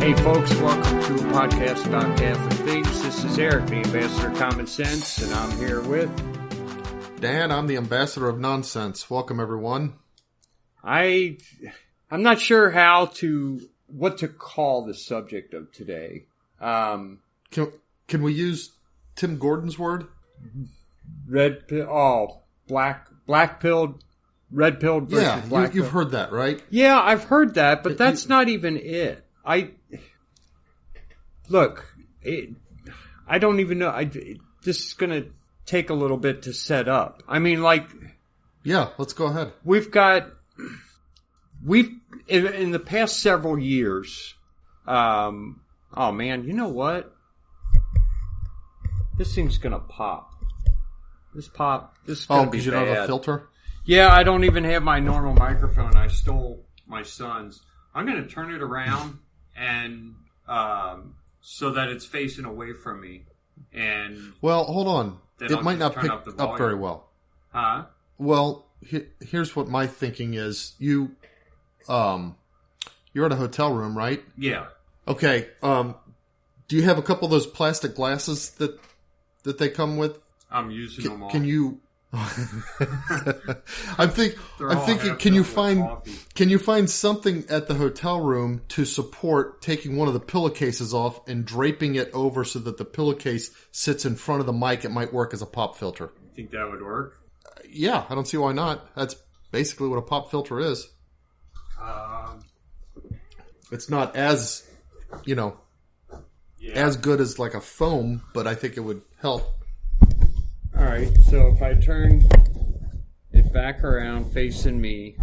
Hey folks, welcome to a podcast about Catholic things. This is Eric, the ambassador of common sense, and I'm here with Dan. I'm the ambassador of nonsense. Welcome, everyone. I'm not sure what to call the subject of today. Can we use Tim Gordon's word? Black pilled, red pilled versus black pilled. You've heard that, right? Yeah, I've heard that, but that's not even it. I don't even know. This is going to take a little bit to set up. I mean, yeah, let's go ahead. We've in the past several years. Oh man, you know what? This thing's going to pop. This is going to be bad. Because you don't have a filter? Yeah, I don't even have my normal microphone. I stole my son's. I'm going to turn it around and so that it's facing away from me. And well, hold on. It might not pick up very well. Huh? Well, here's what my thinking is. You're in a hotel room, right? Yeah. Okay. Do you have a couple of those plastic glasses that they come with? I'm using them all. Can you? I'm thinking. Can you find something at the hotel room to support taking one of the pillowcases off and draping it over so that the pillowcase sits in front of the mic? It might work as a pop filter. You think that would work? Yeah, I don't see why not. That's basically what a pop filter is. It's not as as good as like a foam, but I think it would help. All right, so if I turn it back around facing me,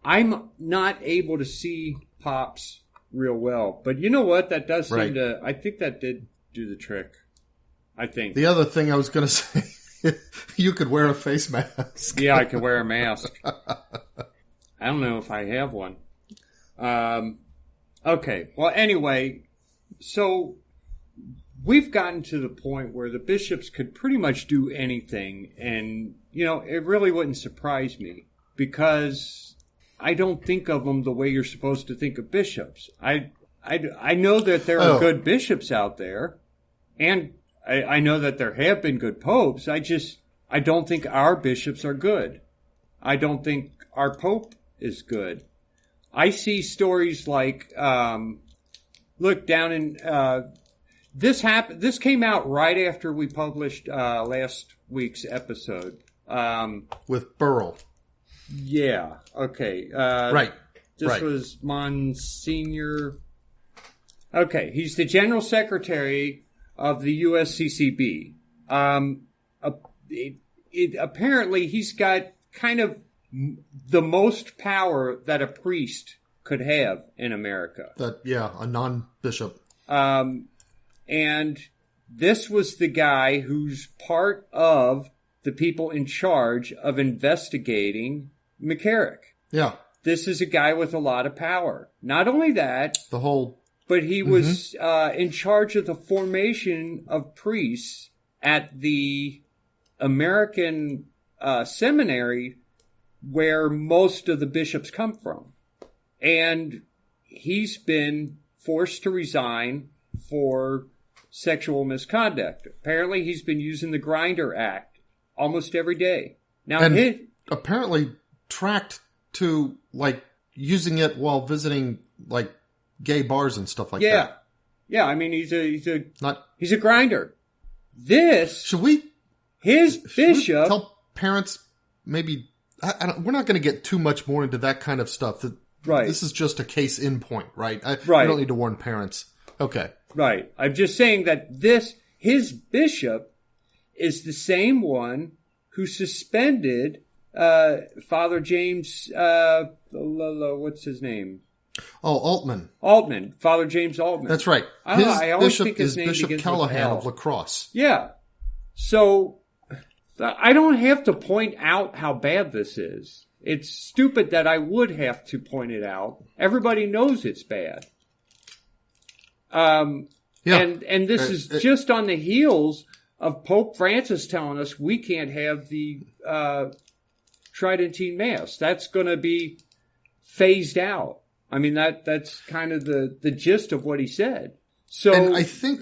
I'm not able to see Pops real well. But you know what? That does seem to... I think that did do the trick. I think. The other thing I was going to say, you could wear a face mask. Yeah, I could wear a mask. I don't know if I have one. Okay, well, anyway, so... We've gotten to the point where the bishops could pretty much do anything, and, it really wouldn't surprise me, because I don't think of them the way you're supposed to think of bishops. I know that there are good bishops out there, and I know that there have been good popes. I don't think our bishops are good. I don't think our pope is good. I see stories like, look, down in... This came out right after we published last week's episode. With Burrell. Yeah. Okay. Right. This was Monsignor. Okay. He's the General Secretary of the USCCB. Apparently, he's got kind of the most power that a priest could have in America. A non-bishop. And this was the guy who's part of the people in charge of investigating McCarrick. Yeah. This is a guy with a lot of power. Not only that, but he was in charge of the formation of priests at the American seminary where most of the bishops come from. And he's been forced to resign for sexual misconduct. Apparently, he's been using the Grinder Act almost every day. Now, apparently tracked to using it while visiting gay bars and stuff like that. Yeah. I mean, he's a grinder. His bishop tell parents maybe. We're not going to get too much more into that kind of stuff. Right. This is just a case in point, right? We don't need to warn parents. Okay. Right. I'm just saying that his bishop is the same one who suspended Father James, what's his name? Oh, Altman. Altman. Father James Altman. That's right. I always think his is name Bishop Callahan of La Crosse. Yeah. So, I don't have to point out how bad this is. It's stupid that I would have to point it out. Everybody knows it's bad. And this is just on the heels of Pope Francis telling us we can't have the Tridentine Mass. That's going to be phased out. I mean, that's kind of the gist of what he said. So, and I think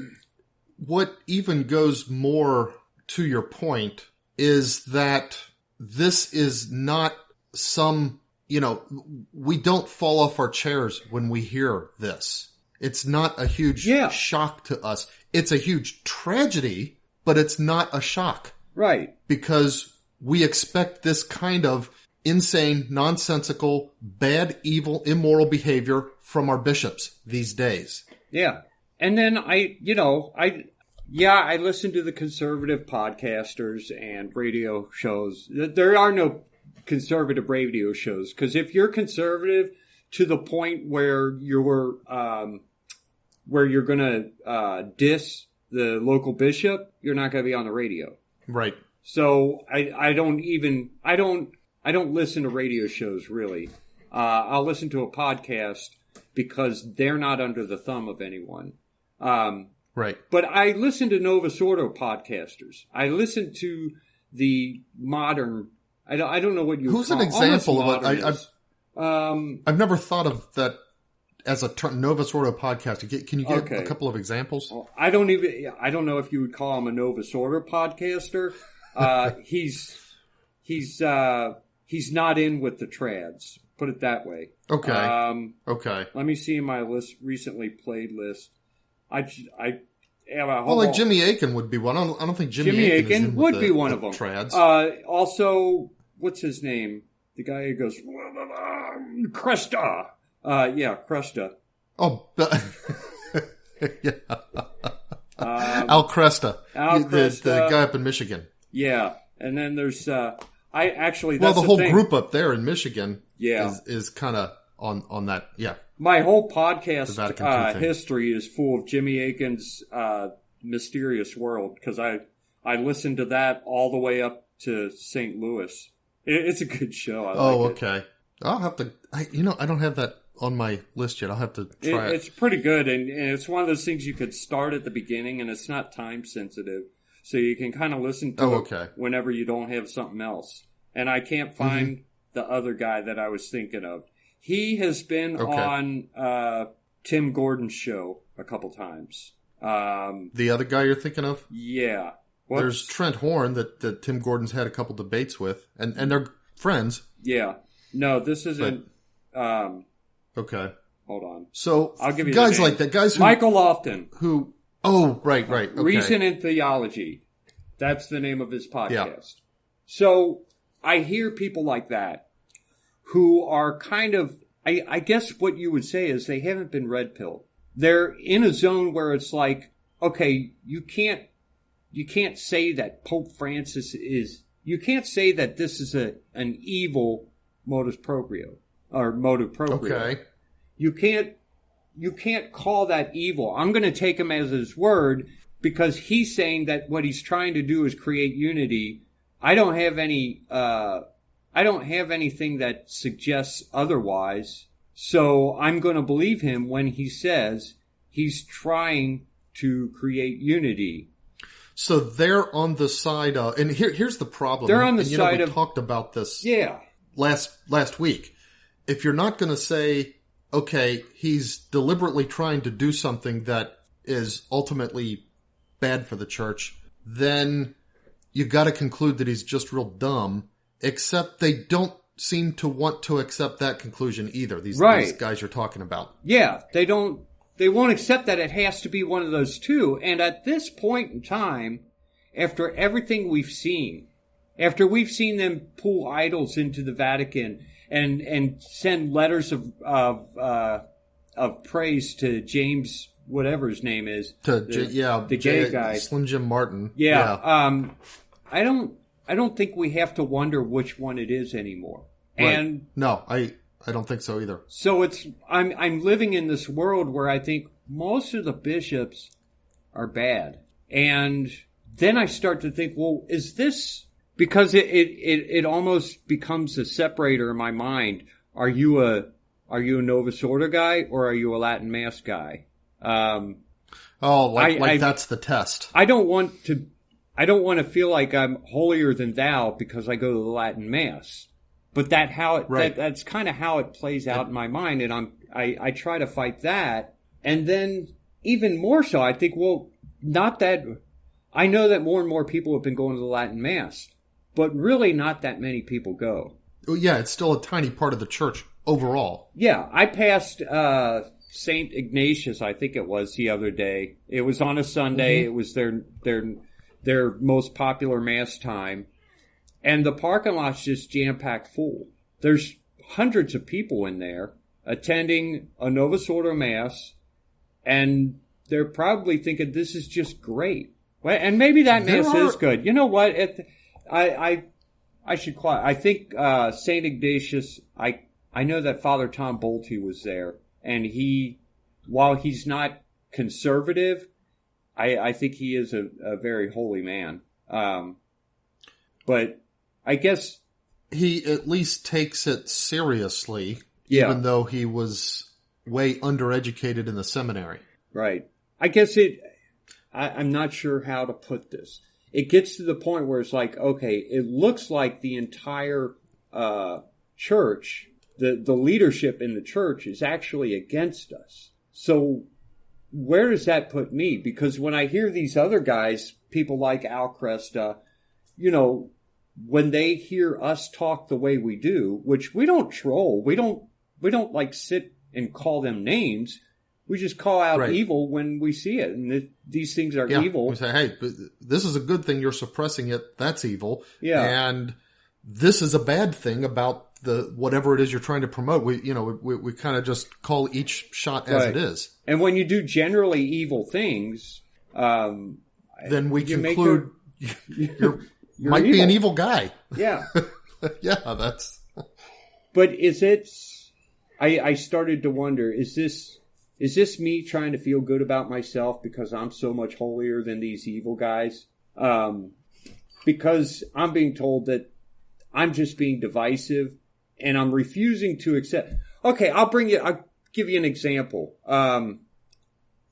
what even goes more to your point is that this is not some, we don't fall off our chairs when we hear this. It's not a huge shock to us. It's a huge tragedy, but it's not a shock. Right. Because we expect this kind of insane, nonsensical, bad, evil, immoral behavior from our bishops these days. Yeah. And then I listen to the conservative podcasters and radio shows. There are no conservative radio shows, because if you're conservative to the point where you're going to diss the local bishop, you're not going to be on the radio. Right. So I don't listen to radio shows really. I'll listen to a podcast because they're not under the thumb of anyone. Right. But I listen to Novus Ordo podcasters. I listen to the modern. I don't know what you. Who's call an example of it? I've never thought of that as a Novus Ordo podcast. Can you give a couple of examples? Well, I don't know if you would call him a Novus Ordo podcaster. He's not in with the trads. Put it that way. Okay. Okay. Let me see my recently played list. I have a whole. Well, like Jimmy Akin would be one. I don't think Jimmy Akin would be one of them. Trads. Also, what's his name? The guy who goes Cresta. Cresta. Oh, yeah. Al Cresta. The guy up in Michigan. Yeah, and then there's the whole group up there in Michigan. Yeah, is kind of on that. Yeah. My whole podcast history is full of Jimmy Akin's Mysterious World, because I listened to that all the way up to St. Louis. It's a good show. Okay. I'll have to. I don't have that on my list yet. I'll have to try it. It's pretty good, and it's one of those things you could start at the beginning, and it's not time sensitive, so you can kind of listen to it whenever you don't have something else. And I can't find the other guy that I was thinking of. He has been on Tim Gordon's show a couple times. The other guy you're thinking of? Yeah. There's Trent Horn that Tim Gordon's had a couple debates with, and they're friends. Yeah. No, this isn't. Okay. Hold on. So I'll give you guys like that. Guys who, Michael Lofton. Who? Oh, right. Okay. Reason in Theology. That's the name of his podcast. Yeah. So I hear people like that who are kind of, I guess what you would say is they haven't been red pilled. They're in a zone where it's like, okay, you can't say that Pope Francis is, you can't say that this is an evil modus proprio or motive proprio. Okay. You can't call that evil. I'm going to take him as his word because he's saying that what he's trying to do is create unity. I don't have anything that suggests otherwise. So I'm going to believe him when he says he's trying to create unity. So they're on the side of, and here's the problem. They're on the side of. We talked about this. Yeah. Last week. If you're not going to say, okay, he's deliberately trying to do something that is ultimately bad for the church, then you've got to conclude that he's just real dumb, except they don't seem to want to accept that conclusion either, these guys you're talking about. Yeah, they won't accept that it has to be one of those two. And at this point in time, after everything we've seen, after we've seen them pull idols into the Vatican and send letters of praise to James, whatever his name is, the gay guy, Slim Jim Martin. Yeah. I don't think we have to wonder which one it is anymore. Right. And no, I don't think so either. So I'm living in this world where I think most of the bishops are bad, and then I start to think, well, is this? Because it almost becomes a separator in my mind. Are you a Novus Ordo guy or are you a Latin Mass guy? That's the test. I don't want to feel like I'm holier than thou because I go to the Latin Mass. But Right. that's kind of how it plays out in my mind, and I try to fight that, and then even more so, I think, well, not that I know that more and more people have been going to the Latin Mass, but really not that many people go. Well, yeah, it's still a tiny part of the church overall. Yeah, I passed Saint Ignatius, I think it was, the other day. It was on a Sunday. It was their most popular Mass time. And the parking lot's just jam-packed full. There's hundreds of people in there attending a Novus Ordo Mass, and they're probably thinking this is just great. Well, and maybe that Mass is good. You know what? I should quite. I think Saint Ignatius. I know that Father Tom Bolte was there, and while he's not conservative, I think he is a very holy man. But I guess he at least takes it seriously, yeah. Even though he was way undereducated in the seminary. Right. I guess I'm not sure how to put this. It gets to the point where it's like, okay, it looks like the entire church, the leadership in the church is actually against us. So where does that put me? Because when I hear these other guys, people like Al Cresta, when they hear us talk the way we do, which we don't troll, we don't like sit and call them names. We just call out evil when we see it, and these things are evil. We say, hey, this is a good thing. You're suppressing it. That's evil. Yeah. And this is a bad thing about whatever it is you're trying to promote. We kind of just call each shot as it is. And when you do generally evil things, then we conclude you might be an evil guy. Yeah. Yeah, that's. But is it? I started to wonder: is this me trying to feel good about myself because I'm so much holier than these evil guys? Because I'm being told that I'm just being divisive, and I'm refusing to accept. Okay, I'll give you an example.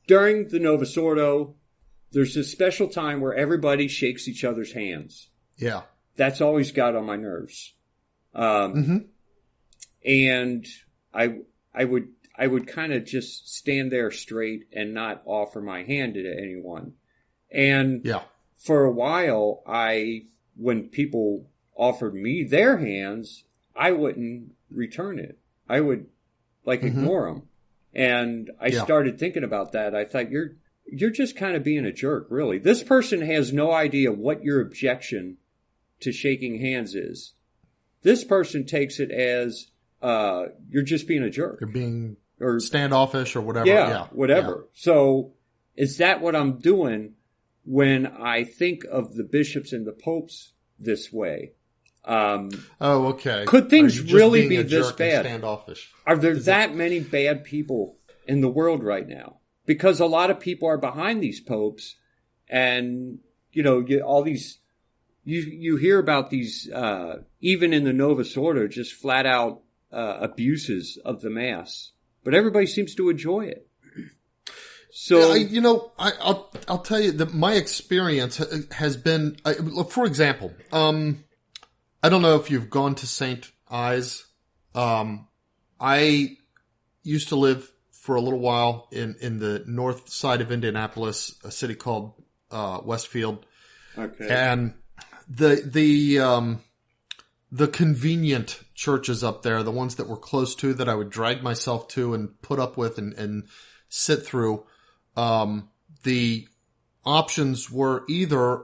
During the Novus Ordo, there's this special time where everybody shakes each other's hands. Yeah. That's always got on my nerves. And I would kind of just stand there straight and not offer my hand to anyone. And for a while, when people offered me their hands, I wouldn't return it. I would ignore them. And I started thinking about that. I thought, you're just kind of being a jerk, really. This person has no idea what your objection to shaking hands is. This person takes it as you're just being a jerk. You're being standoffish or whatever. Yeah, whatever. Yeah. So is that what I'm doing when I think of the bishops and the popes this way? Okay. Could things really be this bad? Standoffish? Are there many bad people in the world right now? Because a lot of people are behind these popes, and all these. You hear about these even in the Novus Ordo, just flat out abuses of the Mass, but everybody seems to enjoy it. So I'll tell you that my experience has been, for example, I don't know if you've gone to St. Ives. I used to live for a little while in the north side of Indianapolis, a city called Westfield. Okay. And the convenient churches up there, the ones that were close to, that I would drag myself to and put up with and sit through, the options were either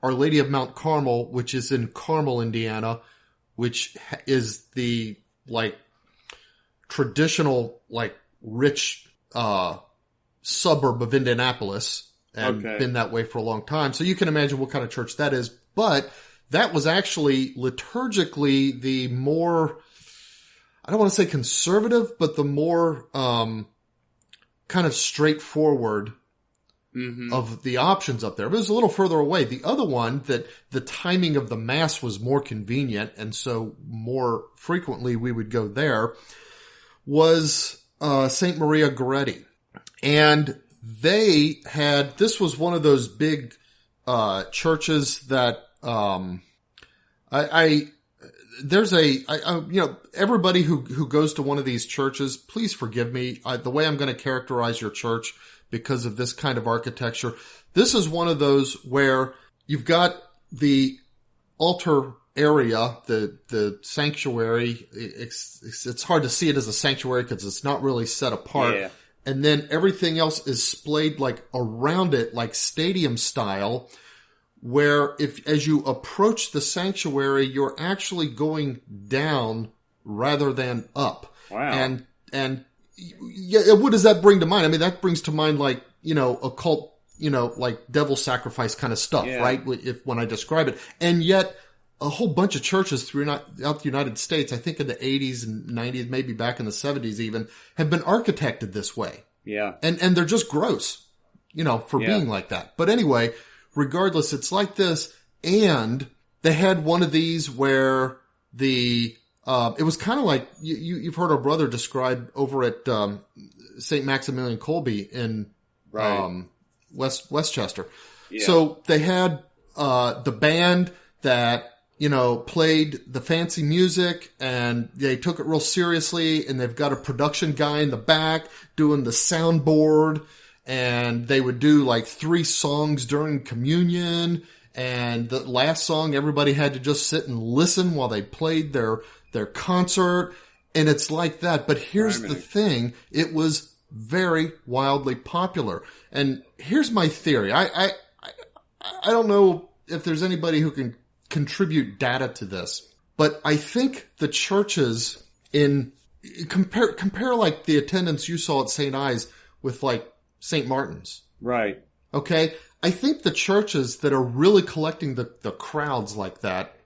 Our Lady of Mount Carmel, which is in Carmel, Indiana, which is the traditional rich suburb of Indianapolis, and been that way for a long time. So you can imagine what kind of church that is. But that was actually liturgically the more, I don't want to say conservative, but the more kind of straightforward of the options up there. But it was a little further away. The other one, that the timing of the Mass was more convenient, and so more frequently we would go there, was St. Maria Goretti. And this was one of those big churches that there's everybody who goes to one of these churches, please forgive me. The way I'm going to characterize your church because of this kind of architecture, this is one of those where you've got the altar area, the sanctuary. It's hard to see it as a sanctuary because it's not really set apart. Yeah. And then everything else is splayed like around it, like stadium style, where as you approach the sanctuary, you're actually going down rather than up. Wow. And yeah, what does that bring to mind? I mean, that brings to mind like, occult, like devil sacrifice kind of stuff, right? When I describe it. And yet a whole bunch of churches throughout the United States, I think in the 80s and 90s, maybe back in the 70s even, have been architected this way. Yeah. And they're just gross, for being like that. But anyway, regardless, it's like this. And they had one of these where it was kind of like you've heard our brother describe over at St. Maximilian Kolbe in Westchester. Yeah. So they had the band that played the fancy music, and they took it real seriously, and they've got a production guy in the back doing the soundboard, and they would do like 3 songs during communion, and the last song everybody had to just sit and listen while they played their concert, and it's like that. But here's the thing, it was very wildly popular. And here's my theory. I don't know if there's anybody who can contribute data to this, but I think the churches compare like the attendance you saw at St. Ives with like St. Martin's. Right. Okay. I think the churches that are really collecting the crowds like that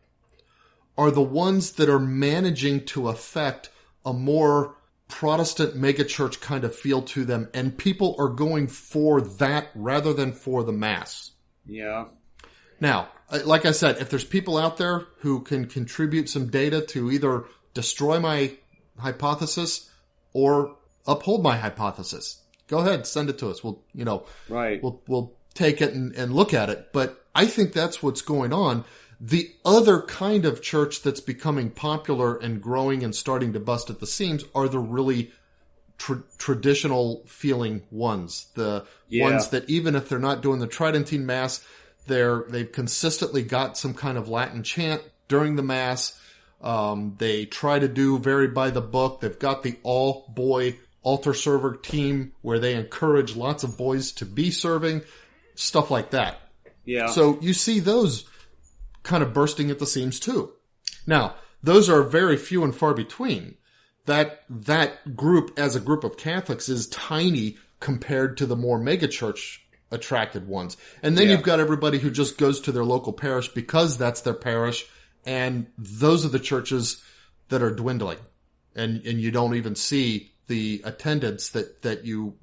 are the ones that are managing to affect a more Protestant megachurch kind of feel to them, and people are going for that rather than for the mass. Yeah. Now, like I said, if there's people out there who can contribute some data to either destroy my hypothesis or uphold my hypothesis, go ahead, send it to us. We'll, we'll take it and look at it. But I think that's what's going on. The other kind of church that's becoming popular and growing and starting to bust at the seams are the really traditional feeling ones. The ones that even if they're not doing the Tridentine Mass, they've consistently got some kind of Latin chant during the Mass. They try to do very by the book. They've got the all-boy altar server team where they encourage lots of boys to be serving, stuff like that. Yeah. So you see those kind of bursting at the seams too. Now, those are very few and far between. That group, as a group of Catholics, is tiny compared to the more megachurch attracted ones. And then you've got everybody who just goes to their local parish because that's their parish, and those are the churches that are dwindling. And you don't even see the attendance that you,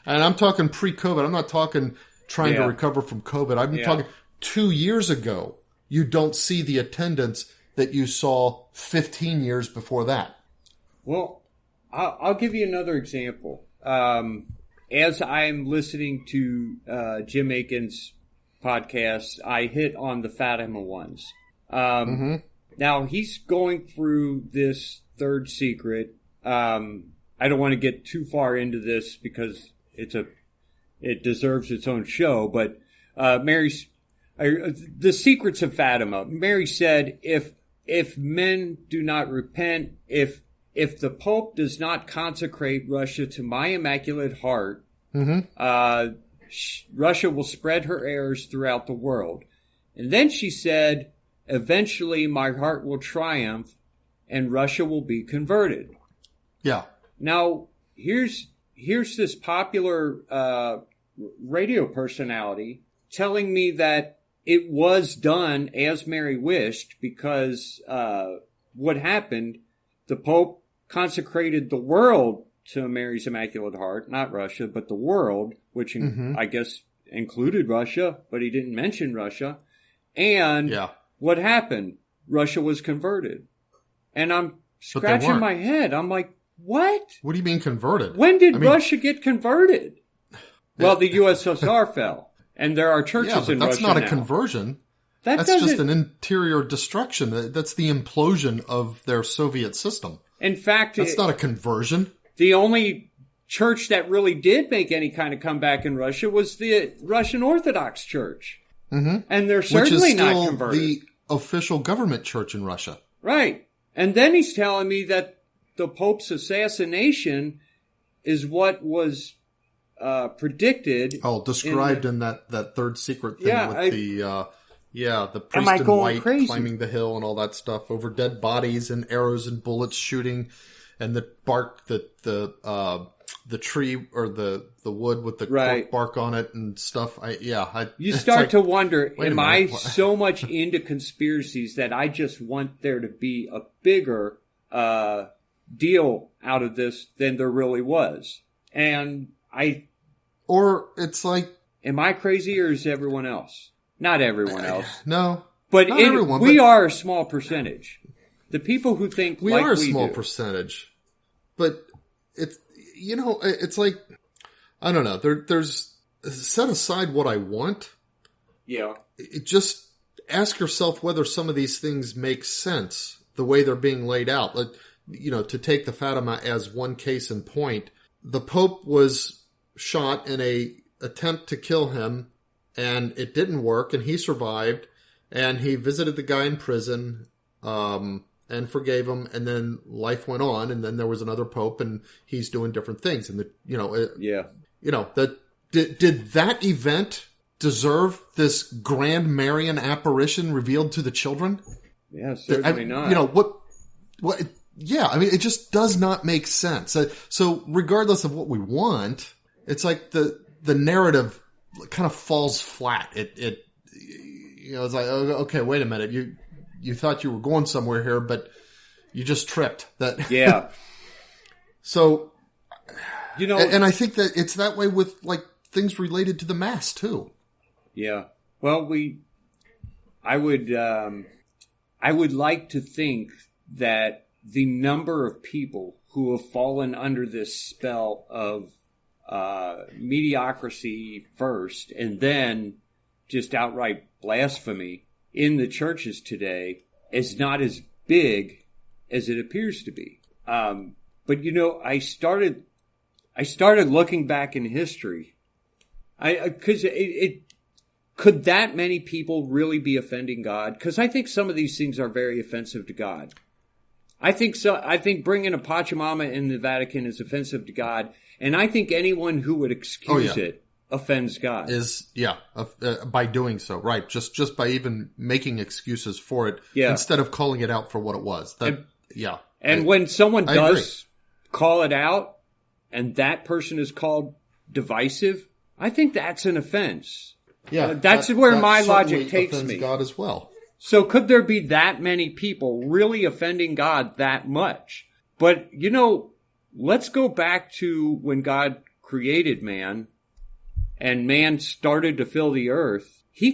and I'm talking pre-COVID. I'm not talking trying to recover from COVID. I'm talking 2 years ago. You don't see the attendance that you saw 15 years before that. Well, I'll give you another example. As I'm listening to Jim Aiken's podcast, I hit on the Fatima ones. Now, he's going through this third secret. I don't want to get too far into this because it deserves its own show, but the secrets of Fatima. Mary said, if men do not repent, if the Pope does not consecrate Russia to my Immaculate Heart, Russia will spread her errors throughout the world. And then she said, eventually my heart will triumph and Russia will be converted. Yeah. Now, here's this popular radio personality telling me that it was done as Mary wished because what happened, the Pope consecrated the world to Mary's Immaculate Heart, not Russia, but the world, which I guess included Russia, but he didn't mention Russia. And what happened? Russia was converted. And I'm scratching my head. I'm like, what? What do you mean converted? When did Russia get converted? Well, the USSR fell. And there are churches in Russia now. That's not a conversion. That's just an interior destruction. That's the implosion of their Soviet system. In fact, that's not a conversion. The only church that really did make any kind of comeback in Russia was the Russian Orthodox Church. Mm-hmm. And they're certainly not converted. The official government church in Russia. Right. And then he's telling me that the Pope's assassination is what was predicted. Oh, described in that third secret thing with the priest in white crazy? Climbing the hill and all that stuff over dead bodies and arrows and bullets shooting, and the bark the tree or the wood with the cork bark on it and stuff. You start to wonder, am I so much into conspiracies that I just want there to be a bigger deal out of this than there really was? Or it's like, am I crazy or is everyone else? Not everyone else. No. But we are a small percentage. The people who think we are a small percentage. But it's like, I don't know. There's set aside what I want. Yeah. Just ask yourself whether some of these things make sense the way they're being laid out. Like, to take the Fatima as one case in point, the Pope was shot in a attempt to kill him, and it didn't work, and he survived, and he visited the guy in prison, and forgave him, and then life went on, and then there was another Pope, and he's doing different things, and did that event deserve this grand Marian apparition revealed to the children? Yeah, certainly not. What? Yeah, I mean, it just does not make sense. So regardless of what we want, it's like the narrative kind of falls flat. It's like, okay, wait a minute. You thought you were going somewhere here, but you just tripped. Yeah. So, and I think that it's that way with like things related to the Mass too. Yeah. Well, I would like to think that the number of people who have fallen under this spell of mediocrity first and then just outright blasphemy in the churches today is not as big as it appears to be. But I started looking back in history. Because could that many people really be offending God? Because I think some of these things are very offensive to God. I think so. I think bringing a Pachamama in the Vatican is offensive to God, and I think anyone who would excuse it offends God. By doing so, right? Just by even making excuses for it, instead of calling it out for what it was. When someone does call it out, and that person is called divisive, I think that's an offense. Yeah, that's where my logic takes me. God as well. So could there be that many people really offending God that much? But, let's go back to when God created man and man started to fill the earth. He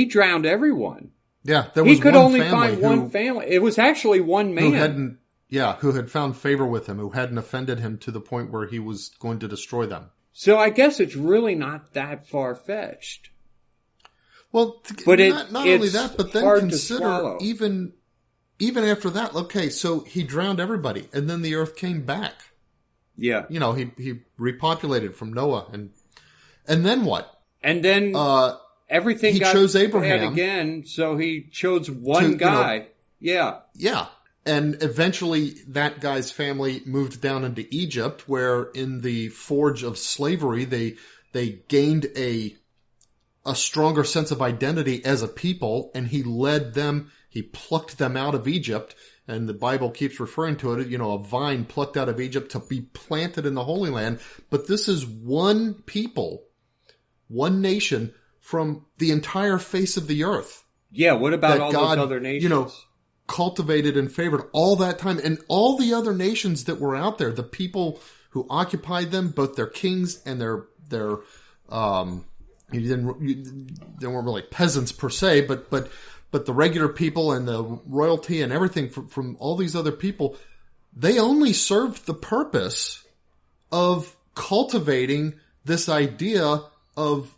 drowned everyone. Yeah, there was he could only find one family. It was actually one man. Who had found favor with him, who hadn't offended him to the point where he was going to destroy them. So I guess it's really not that far-fetched. Well, but not only that, but then consider even after that. Okay, so he drowned everybody, and then the earth came back. Yeah, he repopulated from Noah, and then what? And then everything he chose Abraham again. So he chose one guy. Yeah. And eventually, that guy's family moved down into Egypt, where in the forge of slavery, they gained a stronger sense of identity as a people, and he led them, he plucked them out of Egypt, and the Bible keeps referring to it, a vine plucked out of Egypt to be planted in the Holy Land. But this is one people, one nation from the entire face of the earth. Yeah, what about all those other nations? Cultivated and favored all that time. And all the other nations that were out there, the people who occupied them, both their kings and their they weren't really peasants per se, but the regular people and the royalty and everything from all these other people, they only served the purpose of cultivating this idea of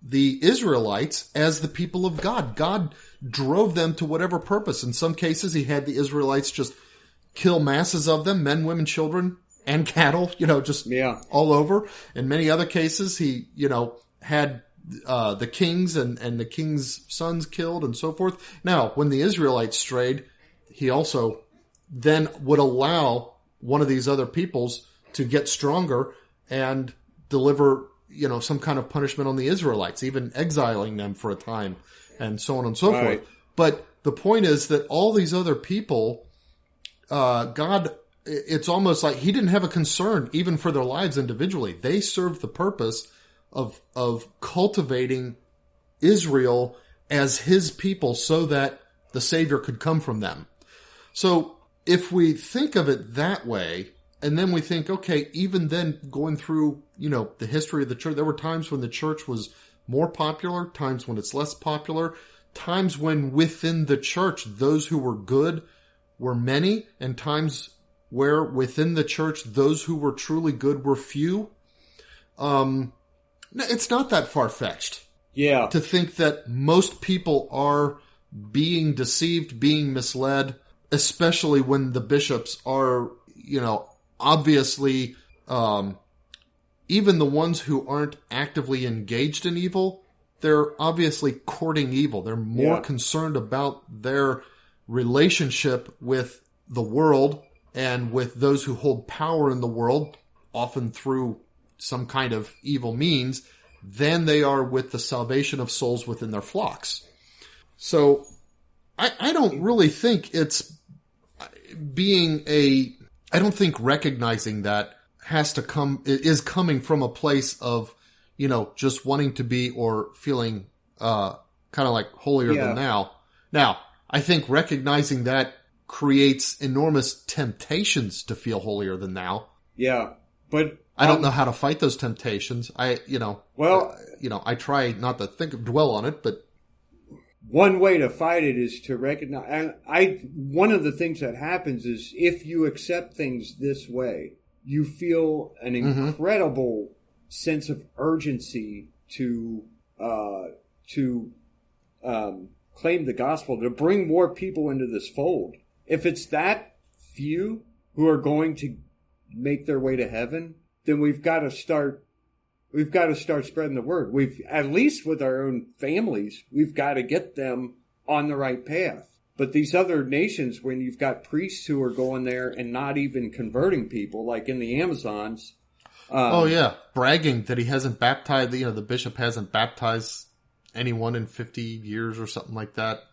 the Israelites as the people of God. God drove them to whatever purpose. In some cases, he had the Israelites just kill masses of them, men, women, children, and cattle, just all over. In many other cases, he, had the kings and the king's sons killed and so forth. Now, when the Israelites strayed, he also then would allow one of these other peoples to get stronger and deliver, some kind of punishment on the Israelites, even exiling them for a time and so on and so forth. But the point is that all these other people, God, it's almost like he didn't have a concern even for their lives individually. They served the purpose of cultivating Israel as his people so that the Savior could come from them. So if we think of it that way, and then we think, okay, even then going through, the history of the church, there were times when the church was more popular, times when it's less popular, times when within the church, those who were good were many, and times where within the church, those who were truly good were few. It's not that far-fetched. Yeah. To think that most people are being deceived, being misled, especially when the bishops are, obviously, even the ones who aren't actively engaged in evil, they're obviously courting evil. They're more concerned about their relationship with the world and with those who hold power in the world, often through some kind of evil means, than they are with the salvation of souls within their flocks. So I don't really think it's I don't think recognizing that is coming from a place of, just wanting to be or feeling kind of like holier than thou. Now, I think recognizing that creates enormous temptations to feel holier than thou. Yeah, but I don't know how to fight those temptations. I try not to dwell on it, but one way to fight it is to recognize. One of the things that happens is if you accept things this way, you feel an incredible sense of urgency to claim the gospel, to bring more people into this fold. If it's that few who are going to make their way to heaven, then we've got to start spreading the word. At least with our own families, we've got to get them on the right path. But these other nations, when you've got priests who are going there and not even converting people, like in the Amazons. Bragging that he hasn't baptized, the bishop hasn't baptized anyone in 50 years or something like that.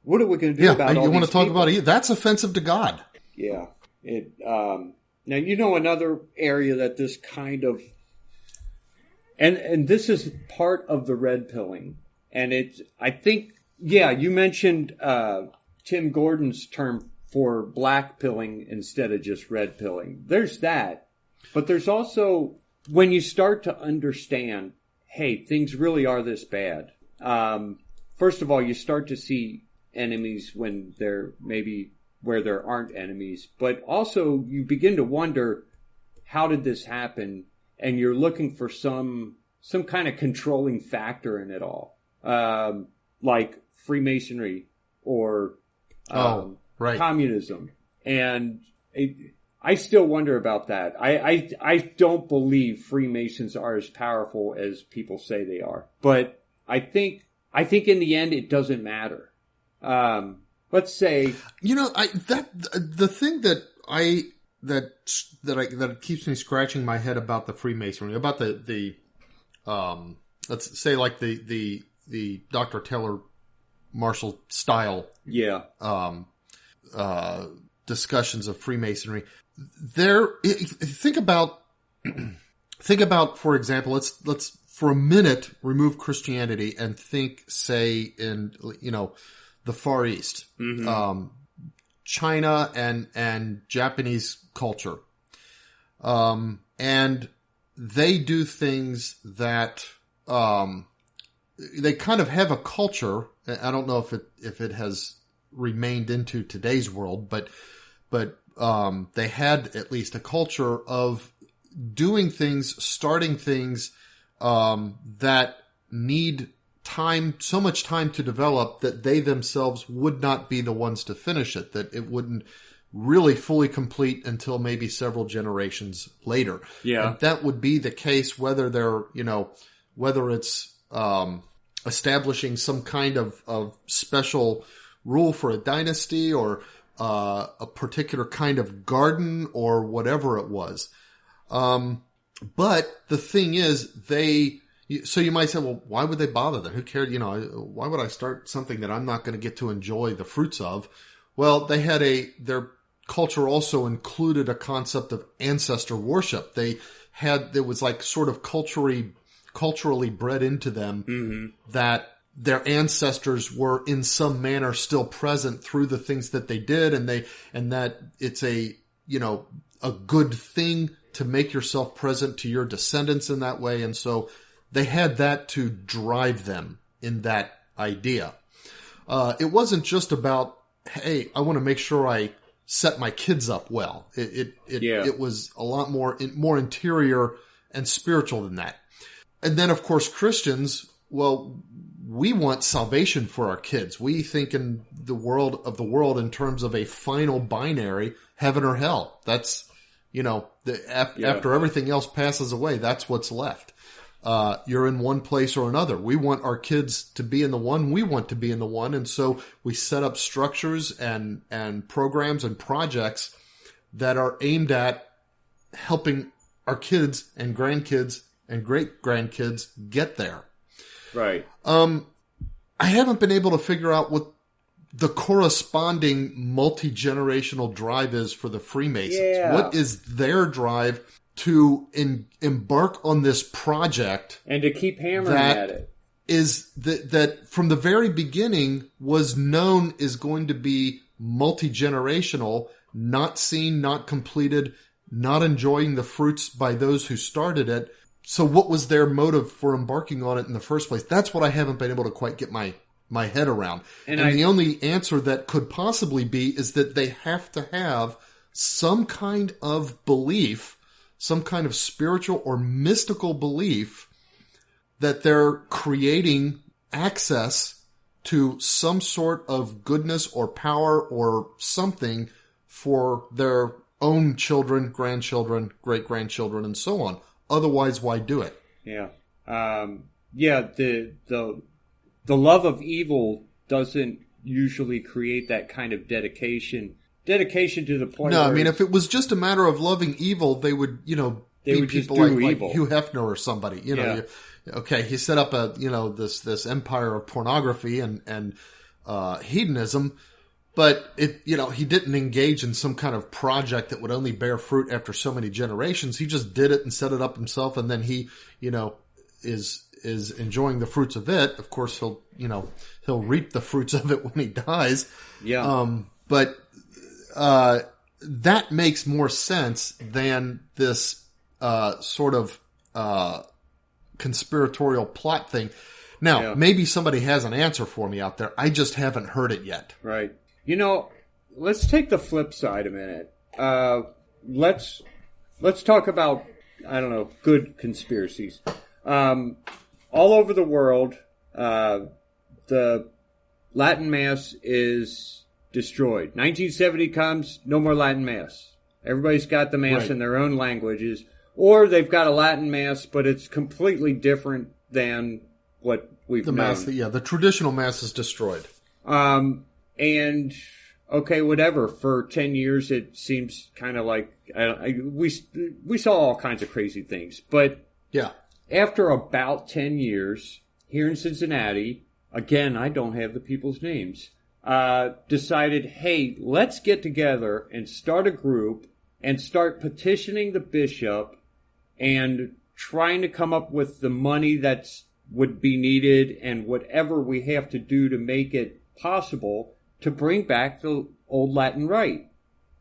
What are we going to do about all you want these to talk people? about it? That's offensive to God. Yeah. Now, another area that this kind of, and this is part of the red pilling. And you mentioned Tim Gordon's term for black pilling instead of just red pilling. There's that. But there's also, when you start to understand, hey, things really are this bad. First of all, you start to see enemies when they're maybe where there aren't enemies. But also you begin to wonder, how did this happen? And you're looking for some kind of controlling factor in it all. Like Freemasonry or communism. And I still wonder about that. I don't believe Freemasons are as powerful as people say they are. But I think in the end it doesn't matter. Let's say the thing that keeps me scratching my head about the Freemasonry, about the let's say like the Dr. Taylor Marshall style discussions of Freemasonry. Think about, for example, let's for a minute remove Christianity and think, say, in the Far East, China and Japanese culture, and they do things that they kind of have a culture. I don't know if it has remained into today's world, but they had at least a culture of doing things, starting things, that need time, so much time to develop that they themselves would not be the ones to finish it, that it wouldn't really fully complete until maybe several generations later. Yeah. And that would be the case whether they're, whether it's establishing some kind of special rule for a dynasty or a particular kind of garden or whatever it was. But the thing is, so you might say, well, why would they bother then? Who cared? Why would I start something that I'm not going to get to enjoy the fruits of? Well, they had their culture also included a concept of ancestor worship. There was like sort of culturally bred into them that their ancestors were in some manner still present through the things that they did, and that it's a good thing to make yourself present to your descendants in that way. And so they had that to drive them in that idea. It wasn't just about, hey, I want to make sure I set my kids up well. It was a lot more interior and spiritual than that. And then, of course, Christians, well, we want salvation for our kids. We think in the world in terms of a final binary, heaven or hell. That's, after everything else passes away, that's what's left. You're in one place or another. We want our kids to be in the one. We want to be in the one. And so we set up structures and programs and projects that are aimed at helping our kids and grandkids and great-grandkids get there. Right. I haven't been able to figure out what the corresponding multi-generational drive is for the Freemasons. Yeah. What is their drive to embark on this project and to keep hammering at it? Is that from the very beginning was known is going to be multi-generational, not seen, not completed, not enjoying the fruits by those who started it. So what was their motive for embarking on it in the first place? That's what I haven't been able to quite get my head around. And the only answer that could possibly be is that they have to have some kind of belief, some kind of spiritual or mystical belief that they're creating access to some sort of goodness or power or something for their own children, grandchildren, great-grandchildren, and so on. Otherwise, why do it? Yeah. The love of evil doesn't usually create that kind of dedication to the point. No, I mean, if it was just a matter of loving evil, they would, be people like Hugh Hefner or somebody. He set up this empire of pornography and hedonism, but he didn't engage in some kind of project that would only bear fruit after so many generations. He just did it and set it up himself, and then he, is enjoying the fruits of it. Of course, he'll reap the fruits of it when he dies. Yeah. But that makes more sense than this sort of conspiratorial plot thing. Now, maybe somebody has an answer for me out there. I just haven't heard it yet. Right. Let's take the flip side a minute. Let's talk about, good conspiracies. All over the world, the Latin Mass is destroyed. 1970 comes, no more Latin Mass. Everybody's got the Mass in their own languages. Or they've got a Latin Mass, but it's completely different than what we've known. Mass, the traditional Mass is destroyed. And, okay, whatever. For 10 years, it seems kind of like, we saw all kinds of crazy things. But after about 10 years, here in Cincinnati, again, I don't have the people's names, decided, hey, let's get together and start a group and start petitioning the bishop and trying to come up with the money that would be needed and whatever we have to do to make it possible to bring back the old Latin Rite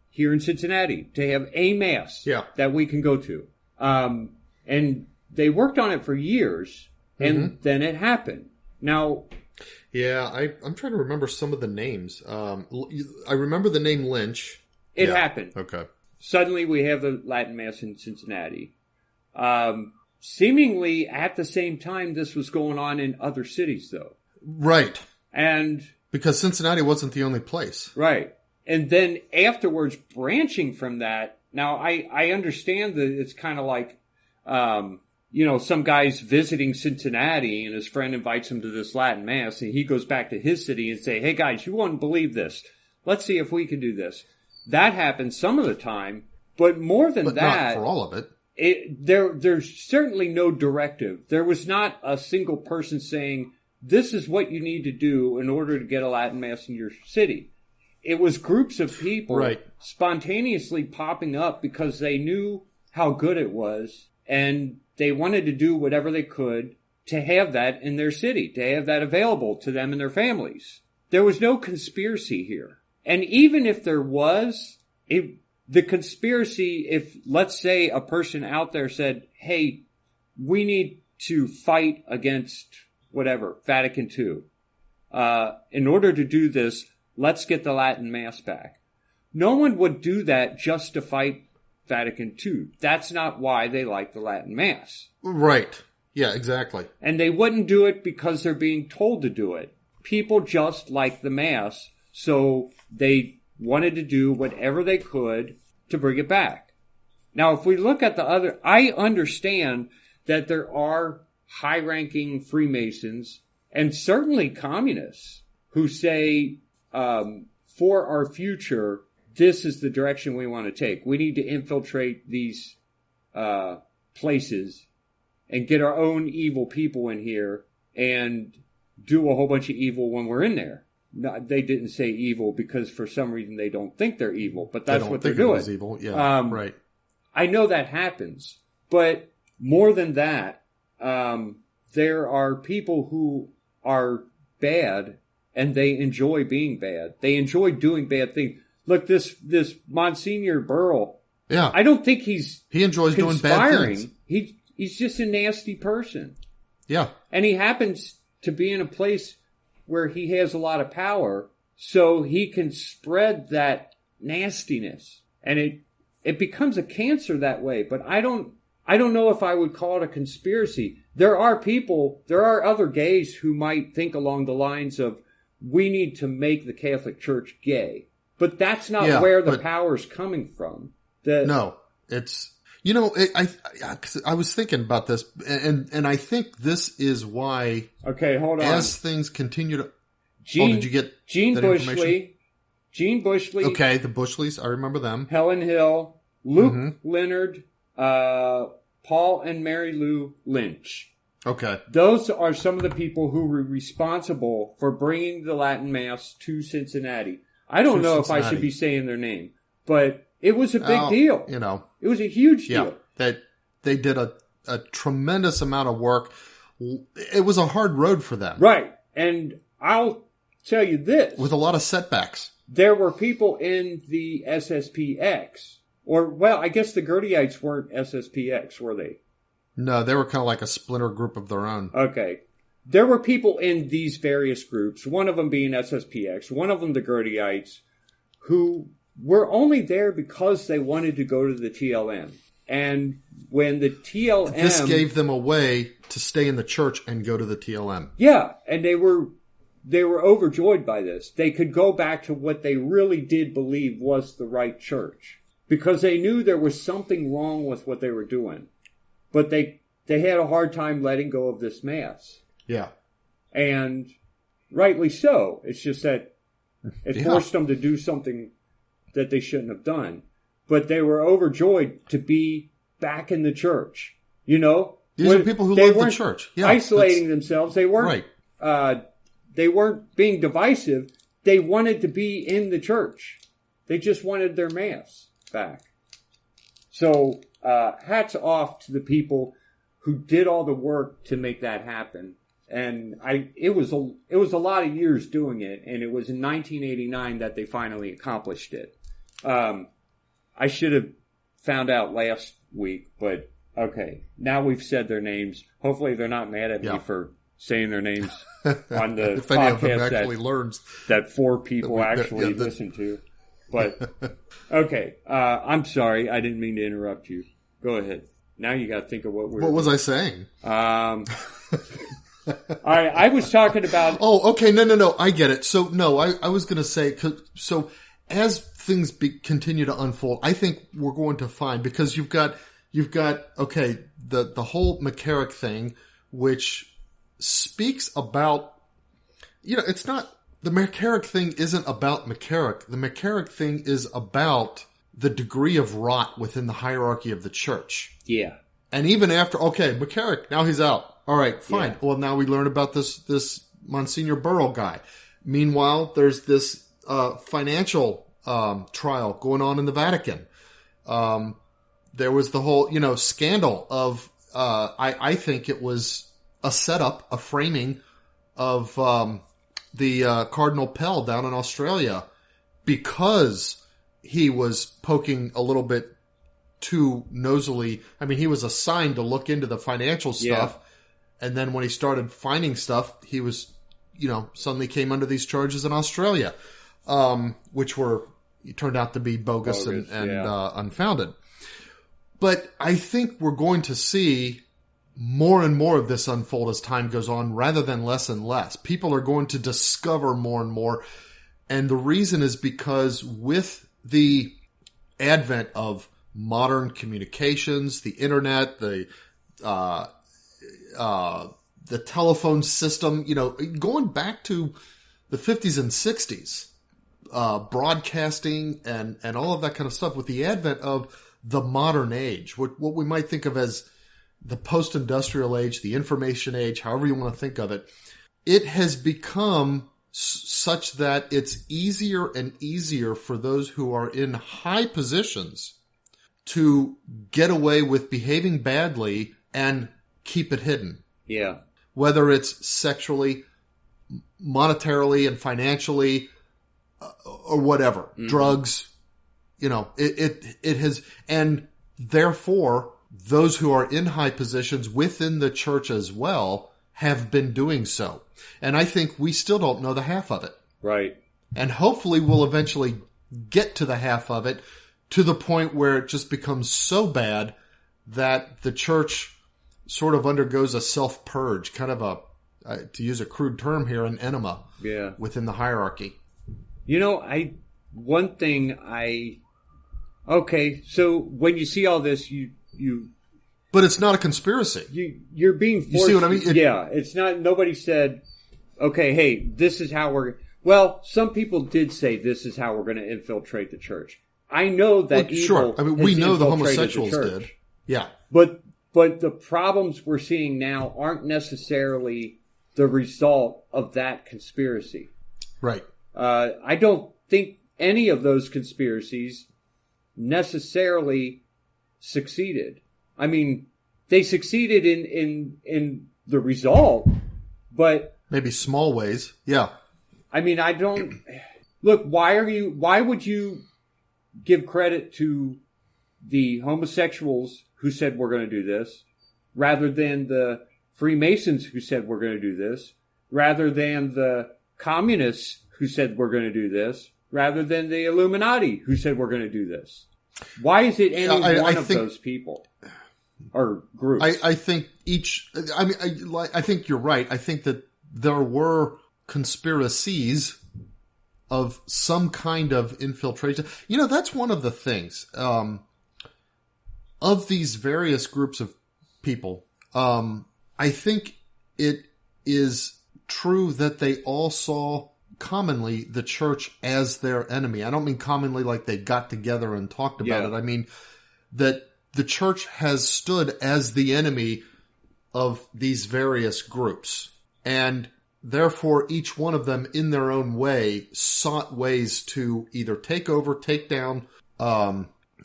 here in Cincinnati, to have a Mass that we can go to. And they worked on it for years, and then it happened. Now... Yeah, I'm trying to remember some of the names. I remember the name Lynch. It happened. Okay. Suddenly we have the Latin Mass in Cincinnati. seemingly at the same time this was going on in other cities, though. Right. And because Cincinnati wasn't the only place. Right. And then afterwards, branching from that, now I understand that it's kind of like, some guy's visiting Cincinnati and his friend invites him to this Latin Mass and he goes back to his city and say, hey guys, you won't believe this. Let's see if we can do this. That happens some of the time, but more than that. Not for all of it. There's certainly no directive. There was not a single person saying, this is what you need to do in order to get a Latin Mass in your city. It was groups of people spontaneously popping up because they knew how good it was and they wanted to do whatever they could to have that in their city, to have that available to them and their families. There was no conspiracy here. And even if there was, the conspiracy, if let's say a person out there said, hey, we need to fight against whatever, Vatican II. In order to do this, let's get the Latin Mass back. No one would do that just to fight Vatican II. That's not why they like the Latin Mass. Right. Yeah, exactly. And they wouldn't do it because they're being told to do it. People just like the Mass, so they wanted to do whatever they could to bring it back. Now, if we look at the other, I understand that there are high-ranking Freemasons and certainly communists who say, for our future, this is the direction we want to take. We need to infiltrate these places and get our own evil people in here and do a whole bunch of evil when we're in there. No, they didn't say evil because for some reason they don't think they're evil, but that's what they're doing. Evil. Yeah, right. I know that happens, but more than that, there are people who are bad and they enjoy being bad. They enjoy doing bad things. Look, this Monsignor Burrell. Yeah. I don't think he enjoys doing bad things. He's just a nasty person. Yeah. And he happens to be in a place where he has a lot of power, so he can spread that nastiness. And it becomes a cancer that way. But I don't know if I would call it a conspiracy. There are other gays who might think along the lines of, we need to make the Catholic Church gay. But that's not where the power's coming from. No, it's, I was thinking about this, and I think this is why. Okay, hold on. As things continue to. Did you get Gene that Bushley? Gene Bushley. Okay, the Bushleys, I remember them. Helen Hill, Luke Leonard, Paul and Mary Lou Lynch. Okay. Those are some of the people who were responsible for bringing the Latin Mass to Cincinnati. I don't know if I should be saying their name, but it was a big deal. It was a huge deal. That they did a tremendous amount of work. It was a hard road for them. Right. And I'll tell you this. With a lot of setbacks. There were people in the SSPX. I guess the Gertyites weren't SSPX, were they? No, they were kind of like a splinter group of their own. Okay. There were people in these various groups, one of them being SSPX, one of them the Gertyites, who were only there because they wanted to go to the TLM. And when the TLM... This gave them a way to stay in the church and go to the TLM. Yeah, and they were overjoyed by this. They could go back to what they really did believe was the right church. Because they knew there was something wrong with what they were doing. But they had a hard time letting go of this Mass. Yeah. And rightly so. It's just that it forced them to do something that they shouldn't have done. But they were overjoyed to be back in the church. These are people who love the church. Yeah, isolating themselves. They weren't they weren't being divisive. They wanted to be in the church. They just wanted their Mass back. So hats off to the people who did all the work to make that happen. And it was a lot of years doing it, and it was in 1989 that they finally accomplished it. I should have found out last week, but okay. Now we've said their names. Hopefully they're not mad at me for saying their names on the if any of them actually learns that 4 people actually listen to. But okay, I'm sorry. I didn't mean to interrupt you. Go ahead. Now you got to think of what What was I saying? All right, I was talking about. Oh, okay. No. I get it. So no, I was going to say. So as things continue to unfold, I think we're going to find, because you've got okay, the whole McCarrick thing, which speaks about, it's not, the McCarrick thing isn't about McCarrick. The McCarrick thing is about the degree of rot within the hierarchy of the church. Yeah. And even after, okay, McCarrick, now he's out. All right, fine. Yeah. Well, now we learn about this Monsignor Burrell guy. Meanwhile, there's this financial trial going on in the Vatican. There was the whole, scandal of, I think it was a setup, a framing of the Cardinal Pell down in Australia, because he was poking a little bit too nosily. I mean, he was assigned to look into the financial stuff. Yeah. And then when he started finding stuff, he was, suddenly came under these charges in Australia, which turned out to be bogus and unfounded. But I think we're going to see more and more of this unfold as time goes on, rather than less and less. People are going to discover more and more. And the reason is because with the advent of modern communications, the internet, the telephone system, going back to the 50s and 60s, broadcasting and all of that kind of stuff, with the advent of the modern age, what we might think of as the post-industrial age, the information age, however you want to think of it, it has become such that it's easier and easier for those who are in high positions to get away with behaving badly and keep it hidden. Yeah. Whether it's sexually, monetarily, and financially, or whatever. Mm-hmm. Drugs, it has, and therefore those who are in high positions within the church as well have been doing so. And I think we still don't know the half of it. Right. And hopefully we'll eventually get to the half of it, to the point where it just becomes so bad that the church sort of undergoes a self-purge, kind of to use a crude term here, an enema within the hierarchy. Okay, so when you see all this, you but it's not a conspiracy. You're being forced. You see what I mean? It's not. Nobody said, okay, hey, this is how we're. Well, some people did say this is how we're going to infiltrate the church. I know that evil. Sure. I mean, we know the homosexuals did. Yeah. But the problems we're seeing now aren't necessarily the result of that conspiracy. Right. I don't think any of those conspiracies necessarily succeeded. I mean, they succeeded in the result, but maybe small ways. Yeah. I mean, I don't look. Why would you give credit to the homosexuals who said we're going to do this, rather than the Freemasons who said we're going to do this, rather than the communists who said we're going to do this, rather than the Illuminati who said we're going to do this? Why is it any one of those people or groups? I think each. I mean, I think you're right. I think that there were conspiracies of some kind of infiltration. That's one of the things of these various groups of people. I think it is true that they all saw commonly the church as their enemy. I don't mean commonly like they got together and talked about it. I mean that the church has stood as the enemy of these various groups. And therefore, each one of them, in their own way, sought ways to either take over, take down,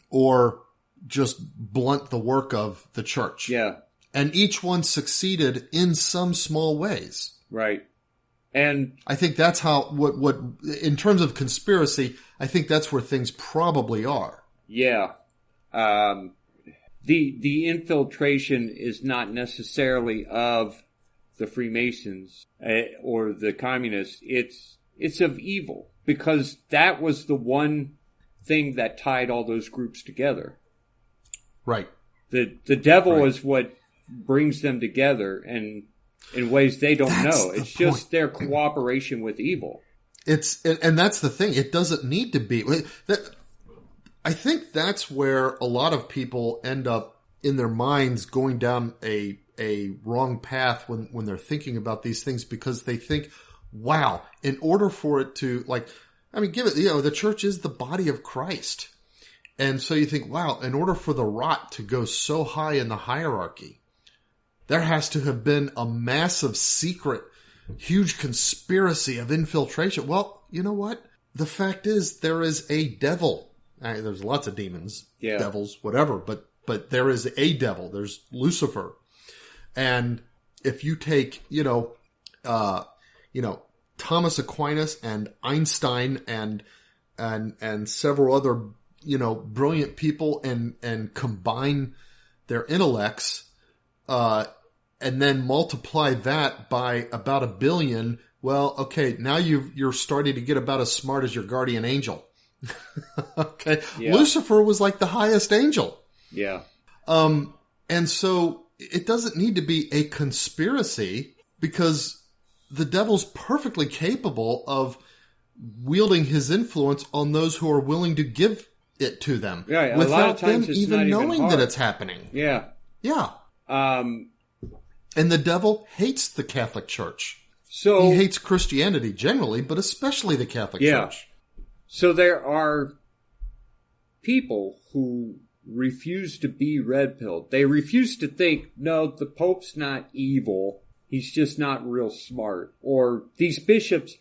or just blunt the work of the church. Yeah. And each one succeeded in some small ways. Right. And I think that's how, what in terms of conspiracy, I think that's where things probably are. Yeah. The infiltration is not necessarily of the Freemasons or the communists. It's of evil, because that was the one thing that tied all those groups together. Right. The devil is what brings them together, and in ways they don't know. It's just their cooperation with evil. And that's the thing. It doesn't need to be. I think that's where a lot of people end up in their minds going down a wrong path when they're thinking about these things, because they think, wow, in order for it to, the church is the body of Christ. And so you think, wow, in order for the rot to go so high in the hierarchy, there has to have been a massive secret, huge conspiracy of infiltration. Well, you know what? The fact is, there is a devil. There's lots of demons, devils, whatever, but there is a devil. There's Lucifer. And if you take, Thomas Aquinas and Einstein and several other, brilliant people and combine their intellects, and then multiply that by about 1 billion, well, okay, now you're starting to get about as smart as your guardian angel. Okay. Yeah. Lucifer was like the highest angel. Yeah. And so it doesn't need to be a conspiracy, because the devil's perfectly capable of wielding his influence on those who are willing to give it to them, without them even knowing that it's happening. Yeah. Yeah. And the devil hates the Catholic Church. So he hates Christianity generally, but especially the Catholic Church. So there are people who refuse to be red-pilled. They refuse to think, no, the Pope's not evil. He's just not real smart. Or these bishops,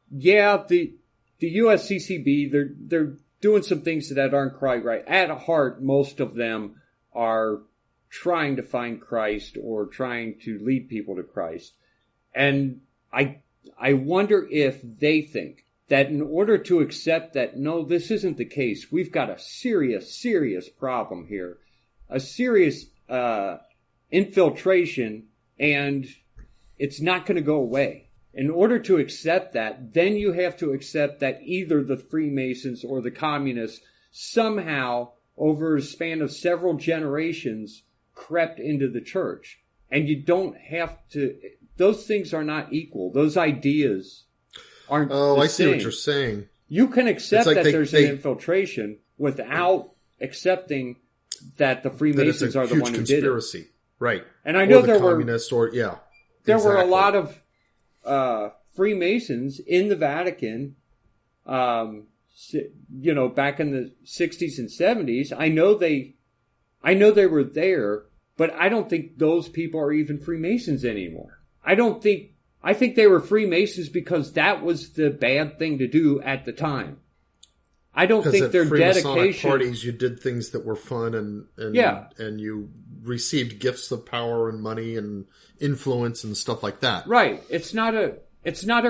the USCCB, they're doing some things that aren't quite right. At heart, most of them are trying to find Christ or trying to lead people to Christ. And I wonder if they think that in order to accept that, no, this isn't the case, we've got a serious, serious problem here, a serious infiltration, and it's not going to go away. In order to accept that, then you have to accept that either the Freemasons or the communists somehow, over a span of several generations, crept into the church. And you don't have to, those things are not equal. Those ideas aren't the I same. see what you're saying. You can accept that there's an infiltration without accepting that the Freemasons are the one who did it. Right. And I know there were a lot of Freemasons in the Vatican, back in the 60s and 70s. I know they were there, but I don't think those people are even Freemasons anymore. I think they were Freemasons because that was the bad thing to do at the time. I don't think their dedication. Parties, you did things that were fun and you received gifts of power and money and influence and stuff like that. Right. It's not a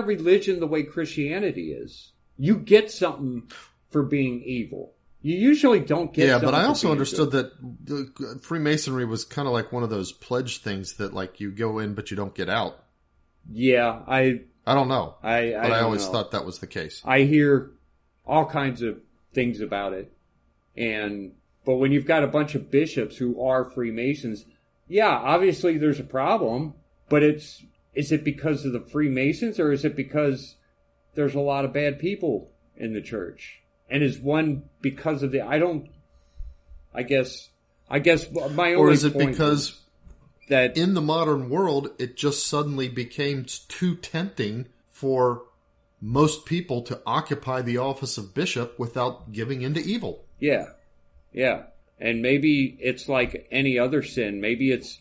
religion the way Christianity is. You get something for being evil. You usually don't get something. Yeah, but I also understood that Freemasonry was kind of like one of those pledge things that like you go in but you don't get out. Yeah, I don't know. I always thought that was the case. I hear all kinds of things about it. But when you've got a bunch of bishops who are Freemasons, yeah, obviously there's a problem, but is it because of the Freemasons or is it because there's a lot of bad people in the church? And is one because of I guess my only Or is it point because that in the modern world, it just suddenly became too tempting for most people to occupy the office of bishop without giving into evil. Yeah. Yeah. And maybe it's like any other sin. Maybe it's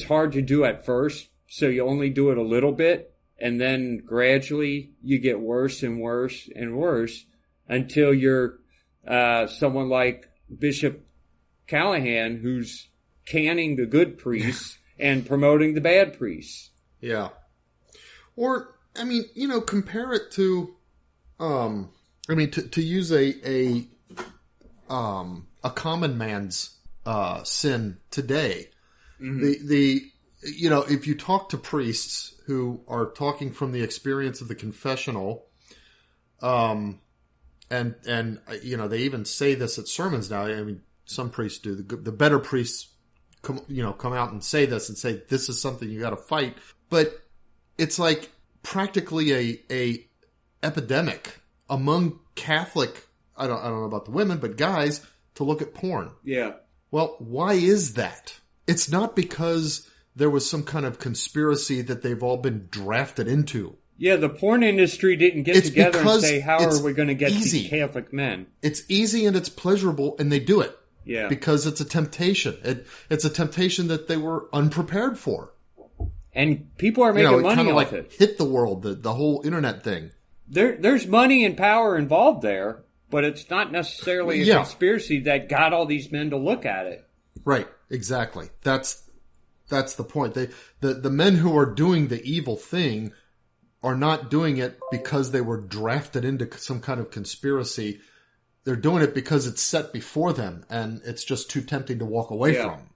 hard to do at first, so you only do it a little bit, and then gradually you get worse and worse and worse until you're someone like Bishop Callahan, who's canning the good priests and promoting the bad priests. Yeah. Or, compare it to, to use a common man's sin today. Mm-hmm. If you talk to priests who are talking from the experience of the confessional, and they even say this at sermons now. Some priests do. The better priests come out and say this is something you got to fight. But it's like practically a epidemic among Catholic, I don't know about the women, but guys, to look at porn. Yeah. Well, why is that? It's not because there was some kind of conspiracy that they've all been drafted into. Yeah, the porn industry didn't get together and say, how are we going to get these Catholic men? It's easy and it's pleasurable, and they do it. Yeah. Because it's a temptation. It's a temptation that they were unprepared for. And people are making money off it. Hit the world, the whole internet thing. There's money and power involved there, but it's not necessarily a conspiracy that got all these men to look at it. Right, exactly. That's the point. The men who are doing the evil thing are not doing it because they were drafted into some kind of conspiracy. They're doing it because it's set before them, and it's just too tempting to walk away from.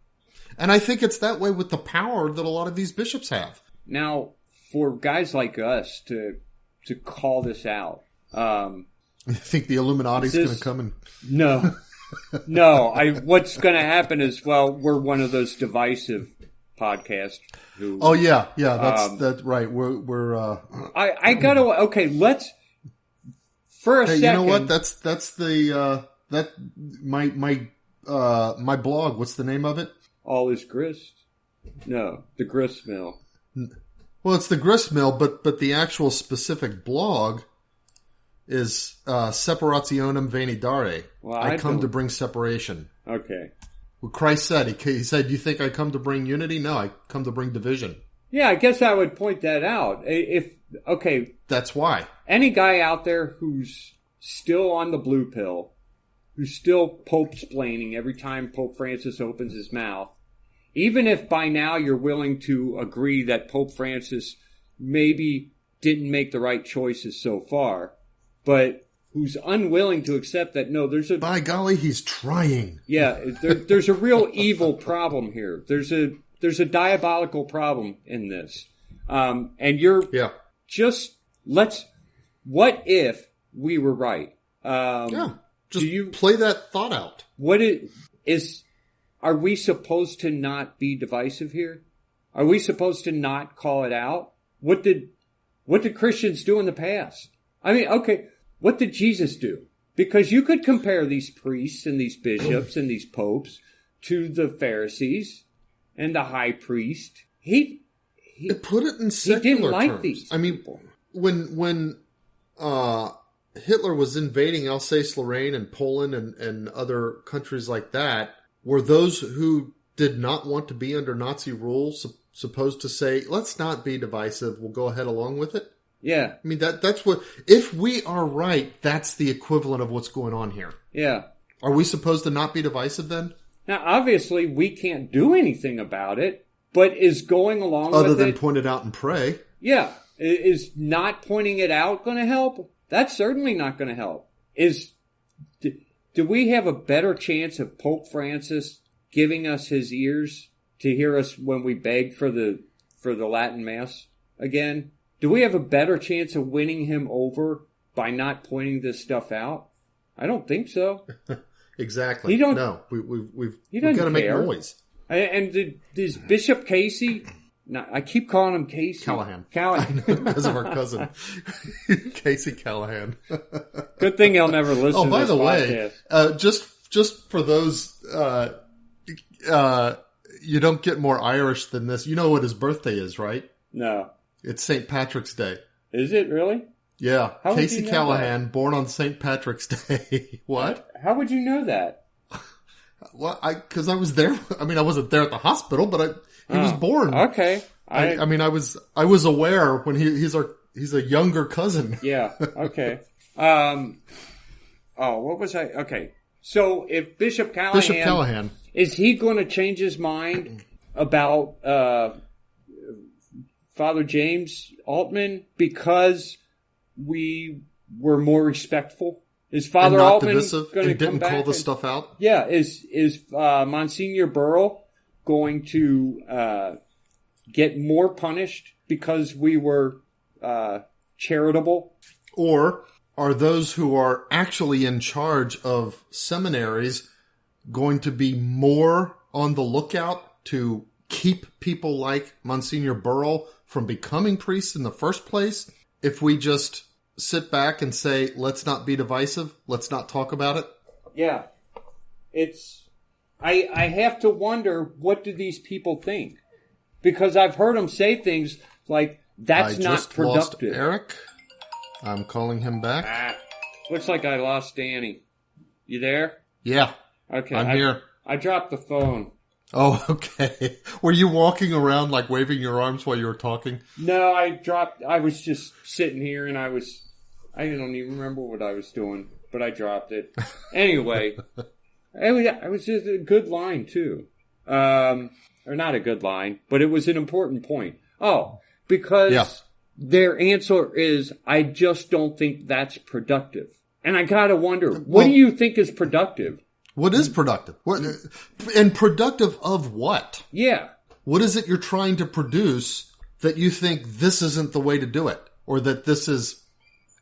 And I think it's that way with the power that a lot of these bishops have. Now, for guys like us to call this out, you think the Illuminati's going to come and... No. No. What's going to happen is, we're one of those divisive podcasts who... Oh, yeah. Yeah, that's right. We're I gotta... Okay, let's... For a second... You know what? That's the... my blog, what's the name of it? All is grist? No, the grist mill. Well, it's the grist mill, but the actual specific blog is Separationem Venidare. Well, I come to bring separation. Okay. Well, Christ said, he said, you think I come to bring unity? No, I come to bring division. Yeah, I guess I would point that out. That's why. Any guy out there who's still on the blue pill, who's still Pope-splaining every time Pope Francis opens his mouth, even if by now you're willing to agree that Pope Francis maybe didn't make the right choices so far, but who's unwilling to accept that, no, by golly, he's trying. Yeah, there's a real evil problem here. There's a diabolical problem in this. And you're just, what if we were right? Just play that thought out. Are we supposed to not be divisive here? Are we supposed to not call it out? What did Christians do in the past? I mean, okay, what did Jesus do? Because you could compare these priests and these bishops and these popes to the Pharisees and the high priest. He put it in secular he didn't like terms. These I mean, when Hitler was invading Alsace-Lorraine and Poland and other countries like that, were those who did not want to be under Nazi rule supposed to say, let's not be divisive, we'll go ahead along with it? Yeah. I mean, that's what... If we are right, that's the equivalent of what's going on here. Yeah. Are we supposed to not be divisive then? Now, obviously, we can't do anything about it, but is going along with it... Other than point it out and pray. Yeah. Is not pointing it out going to help? That's certainly not going to help. Do we have a better chance of Pope Francis giving us his ears to hear us when we beg for the Latin Mass again? Do we have a better chance of winning him over by not pointing this stuff out? I don't think so. Exactly. We've got to make noise. And does Bishop Casey... No, I keep calling him Casey. Callahan. Because of our cousin. Casey Callahan. Good thing he'll never listen to this podcast. By the way, just for those, you don't get more Irish than this. You know what his birthday is, right? No. It's St. Patrick's Day. Is it really? Yeah. Casey Callahan, born on St. Patrick's Day. What? How would you know that? Well, because I was there. I mean, I wasn't there at the hospital, but he was born. Okay. I mean, I was aware when he's a younger cousin. Yeah. Okay. What was I? Okay. So if Bishop Callahan, is he going to change his mind about Father James Altman because we were more respectful? Is Father Altman going to didn't call this stuff out? Yeah. Is Monsignor Burrell going to get more punished because we were charitable? Or are those who are actually in charge of seminaries going to be more on the lookout to keep people like Monsignor Burrell from becoming priests in the first place if we just sit back and say, let's not be divisive, let's not talk about it? Yeah. I have to wonder, what do these people think? Because I've heard them say things like, that's not productive. I just lost Eric. I'm calling him back. Looks like I lost Danny. You there? Yeah. Okay. I'm here. I dropped the phone. Oh, okay. Were you walking around like waving your arms while you were talking? No, I was just sitting here and I don't even remember what I was doing, but I dropped it. Anyway, it was just a good line too. Or not a good line, but it was an important point. Oh, because their answer is, I just don't think that's productive. And I gotta wonder, what do you think is productive? What is productive? And productive of what? Yeah. What is it you're trying to produce that you think this isn't the way to do it? Or that this is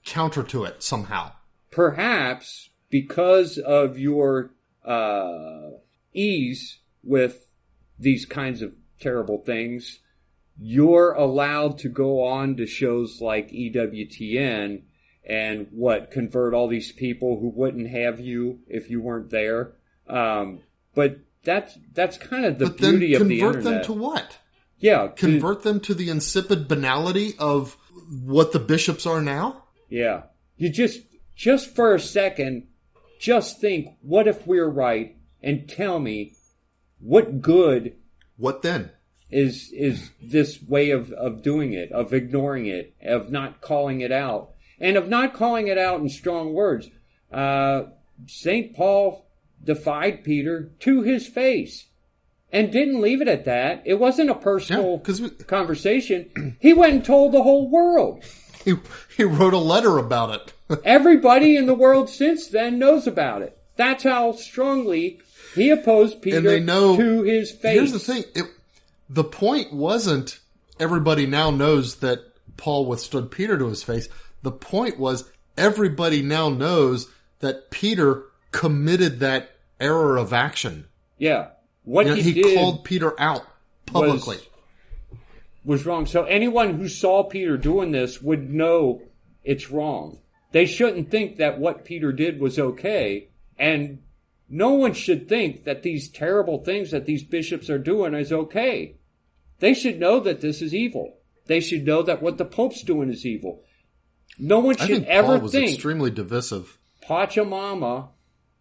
counter to it somehow? Perhaps because of your ease with these kinds of terrible things, you're allowed to go on to shows like EWTN and convert all these people who wouldn't have you if you weren't there. But that's kind of the beauty of the internet. Convert them to what? Yeah. Convert them to the insipid banality of what the bishops are now? Yeah. You just for a second, just think, what if we're right? And tell me, what good... What then? Is this way of doing it, of ignoring it, of not calling it out, and of not calling it out in strong words. St. Paul defied Peter to his face and didn't leave it at that. It wasn't a personal conversation. He went and told the whole world. He wrote a letter about it. Everybody in the world since then knows about it. That's how strongly he opposed Peter to his face. Here's the thing. The point wasn't everybody now knows that Paul withstood Peter to his face. The point was everybody now knows that Peter committed that error of action. Yeah. He called Peter out publicly. Was wrong. So anyone who saw Peter doing this would know it's wrong. They shouldn't think that what Peter did was okay. And no one should think that these terrible things that these bishops are doing is okay. They should know that this is evil. They should know that what the Pope's doing is evil. No one should ever Paul was extremely divisive. Pachamama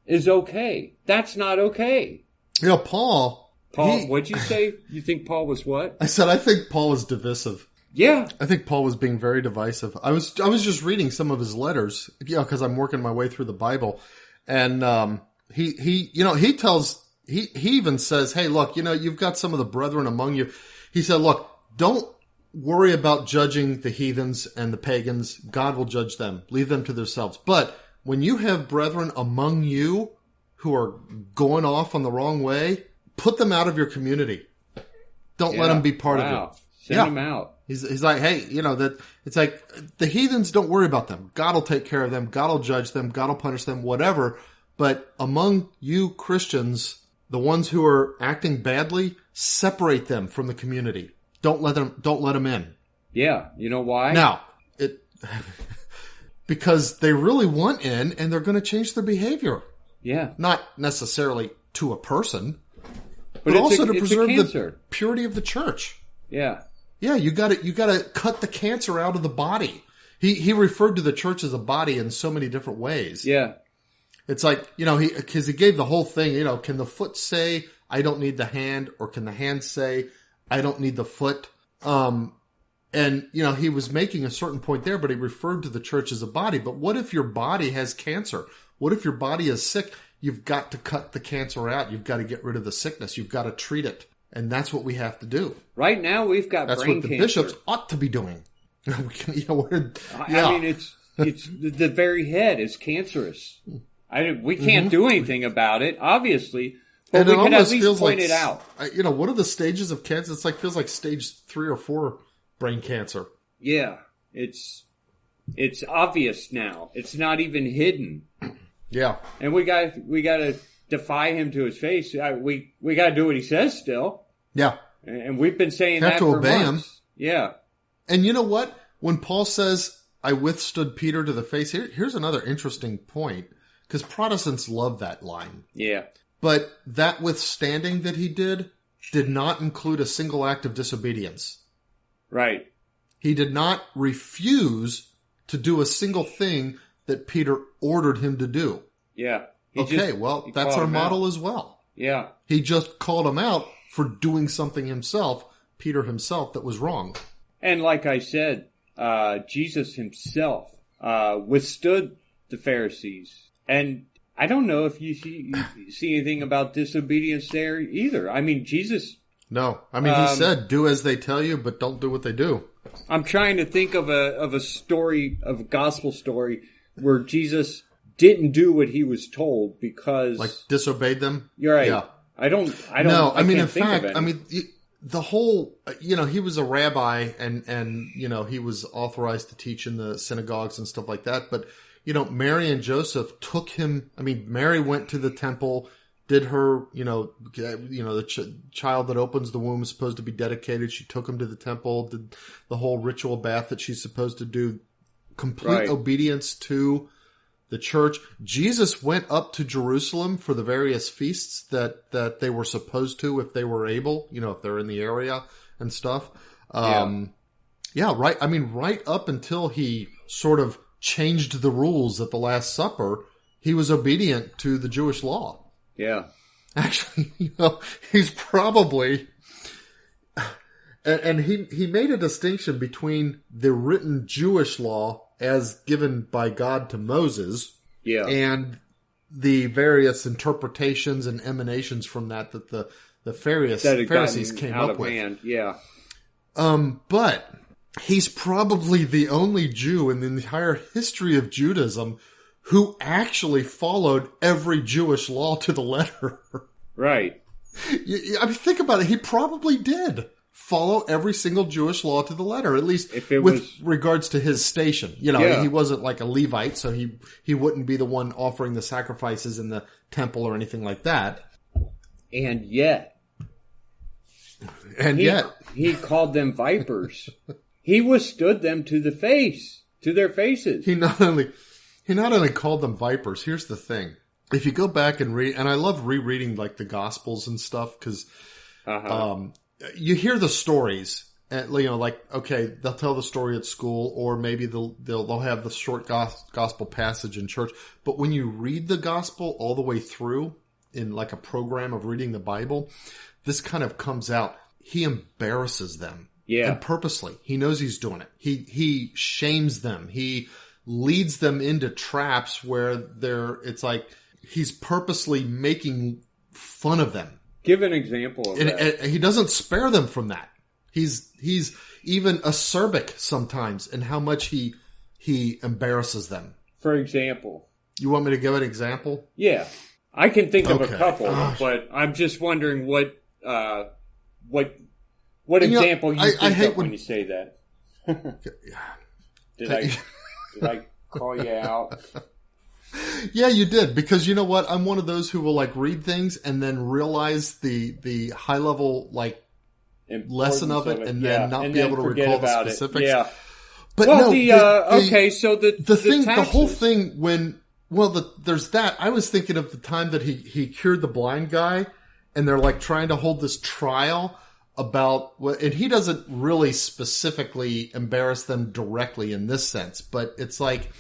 is okay. That's not okay. Paul, what'd you say? You think Paul was what? I said I think Paul was divisive. Yeah. I think Paul was being very divisive. I was just reading some of his letters, because I'm working my way through the Bible, and he even says, hey, look, you've got some of the brethren among you. He said, look, don't worry about judging the heathens and the pagans. God will judge them. Leave them to themselves. But when you have brethren among you who are going off on the wrong way, put them out of your community. Don't let them be part of it. Send them out. He's like, hey, that it's like the heathens, don't worry about them. God will take care of them. God will judge them. God will punish them, whatever. But among you Christians, the ones who are acting badly, separate them from the community. Don't let them in. Yeah. You know why? Now, because they really want in and they're going to change their behavior. Yeah. Not necessarily to a person, but also to preserve the purity of the church. Yeah. Yeah, you got to cut the cancer out of the body. He referred to the church as a body in so many different ways. Yeah. It's like, because he gave the whole thing, can the foot say, I don't need the hand, or can the hand say, I don't need the foot? And, he was making a certain point there, but he referred to the church as a body. But what if your body has cancer? What if your body is sick? You've got to cut the cancer out. You've got to get rid of the sickness. You've got to treat it. And that's what we have to do. Right now, we've got that's brain cancer. cancer. That's what the bishops ought to be doing. I mean, it's the very head is cancerous. We can't do anything about it, obviously, but we can at least point it out. What are the stages of cancer? Feels like stage 3 or 4 brain cancer. Yeah, it's obvious now. It's not even hidden. Yeah, and we got to defy him to his face. We got to do what he says still. Yeah. And we've been saying have that to for obey months. him. Yeah. And you know what? When Paul says, I withstood Peter to the face, here's another interesting point, because Protestants love that line. Yeah. But that withstanding that he did not include a single act of disobedience. Right. He did not refuse to do a single thing that Peter ordered him to do. Yeah. That's our model as well. Yeah. He just called him out for doing something himself, Peter himself, that was wrong. And like I said, Jesus himself withstood the Pharisees. And I don't know if you see anything about disobedience there either. I mean, Jesus... No. I mean, he said, do as they tell you, but don't do what they do. I'm trying to think of a story, of a gospel story, where Jesus didn't do what he was told because... Like, disobeyed them? You're right. Yeah. I don't. No, I mean, in think fact, the whole, he was a rabbi and, he was authorized to teach in the synagogues and stuff like that. But, Mary and Joseph took him. I mean, Mary went to the temple, did her, the child that opens the womb is supposed to be dedicated. She took him to the temple, did the whole ritual bath that she's supposed to do, complete obedience to the church. Jesus went up to Jerusalem for the various feasts that they were supposed to if they were able, if they're in the area and stuff. Right. I mean, right up until he sort of changed the rules at the Last Supper, he was obedient to the Jewish law. Yeah. Actually, he's probably... And he made a distinction between the written Jewish law as given by God to Moses, and the various interpretations and emanations from that the Pharisees came up with. Hand. Yeah. But he's probably the only Jew in the entire history of Judaism who actually followed every Jewish law to the letter. Right. I mean, think about it. He probably did follow every single Jewish law to the letter, at least regards to his station. He wasn't like a Levite, so he wouldn't be the one offering the sacrifices in the temple or anything like that. And yet he called them vipers. He withstood them to their faces. He not only called them vipers. Here's the thing: if you go back and read, and I love rereading like the Gospels and stuff because. You hear the stories, okay, they'll tell the story at school, or maybe they'll have the short gospel passage in church. But when you read the gospel all the way through in like a program of reading the Bible, this kind of comes out. He embarrasses them, and purposely. He knows he's doing it. He shames them. He leads them into traps where it's like he's purposely making fun of them. Give an example of that. And he doesn't spare them from that. He's even acerbic sometimes in how much he embarrasses them. For example. You want me to give an example? Yeah. I can think of a couple, but I'm just wondering what example you think of when you say that. Did I call you out? Yeah, you did, because you know what? I'm one of those who will like read things and then realize the high level lesson of it and then not be able to recall the specifics. Yeah. But well, so the whole thing there's that. I was thinking of the time that he cured the blind guy, and they're like trying to hold this trial about and he doesn't really specifically embarrass them directly in this sense, but it's like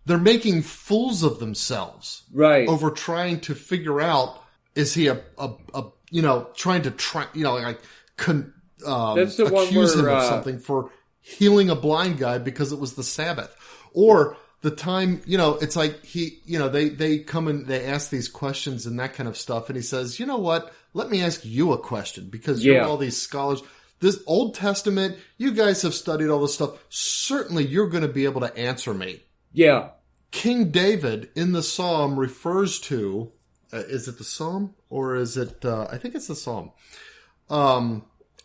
they're making fools of themselves, right? Over trying to figure out, is he trying to accuse him of something for healing a blind guy because it was the Sabbath, or the time, it's like they come and they ask these questions and that kind of stuff, and he says, you know what? Let me ask you a question, because you're all these scholars. This Old Testament, you guys have studied all this stuff. Certainly, you're going to be able to answer me. Yeah. King David in the Psalm refers to, is it the Psalm or is it, I think it's the Psalm,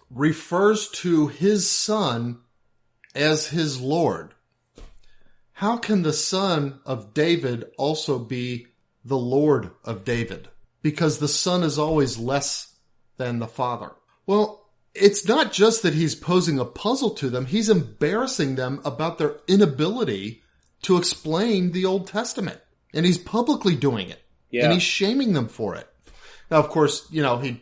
refers to his son as his Lord. How can the son of David also be the Lord of David? because the son is always less than the father. Well, it's not just that he's posing a puzzle to them. He's embarrassing them about their inability to explain the Old Testament. And he's publicly doing it. Yeah. And he's shaming them for it. Now, of course, he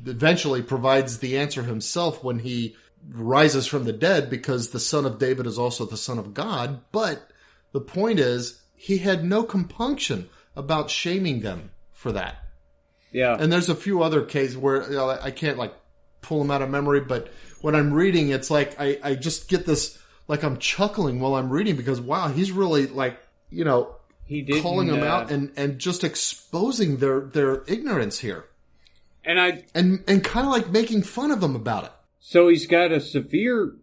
eventually provides the answer himself when he rises from the dead, because the son of David is also the son of God. But the point is, he had no compunction about shaming them for that. Yeah. And there's a few other cases where I can't pull them out of memory, but when I'm reading, it's like I just get this, I'm chuckling while I'm reading, because wow, he's really calling them out and just exposing their ignorance here. And kind of making fun of them about it. So he's got a severe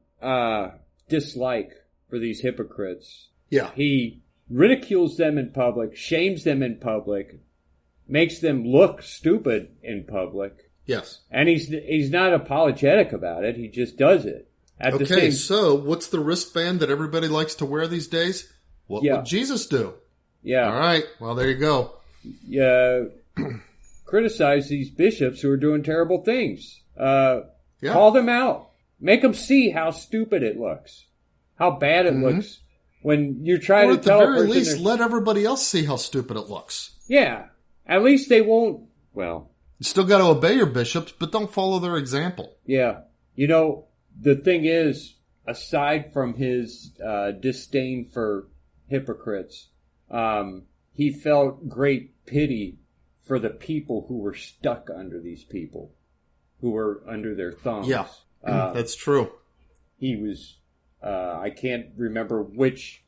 dislike for these hypocrites. Yeah. He ridicules them in public, shames them in public, makes them look stupid in public. Yes. And he's not apologetic about it. He just does it. So what's the wristband that everybody likes to wear these days? What would Jesus do? Yeah. All right. Well, there you go. Yeah. Criticize these bishops who are doing terrible things. Call them out. Make them see how stupid it looks. How bad it looks. When you try to tell a person... at the very least, let everybody else see how stupid it looks. Yeah. At least they won't... Well... You still got to obey your bishops, but don't follow their example. Yeah. The thing is, aside from his disdain for hypocrites, he felt great pity for the people who were stuck under these people, who were under their thumbs. Yeah, that's true. He was, I can't remember which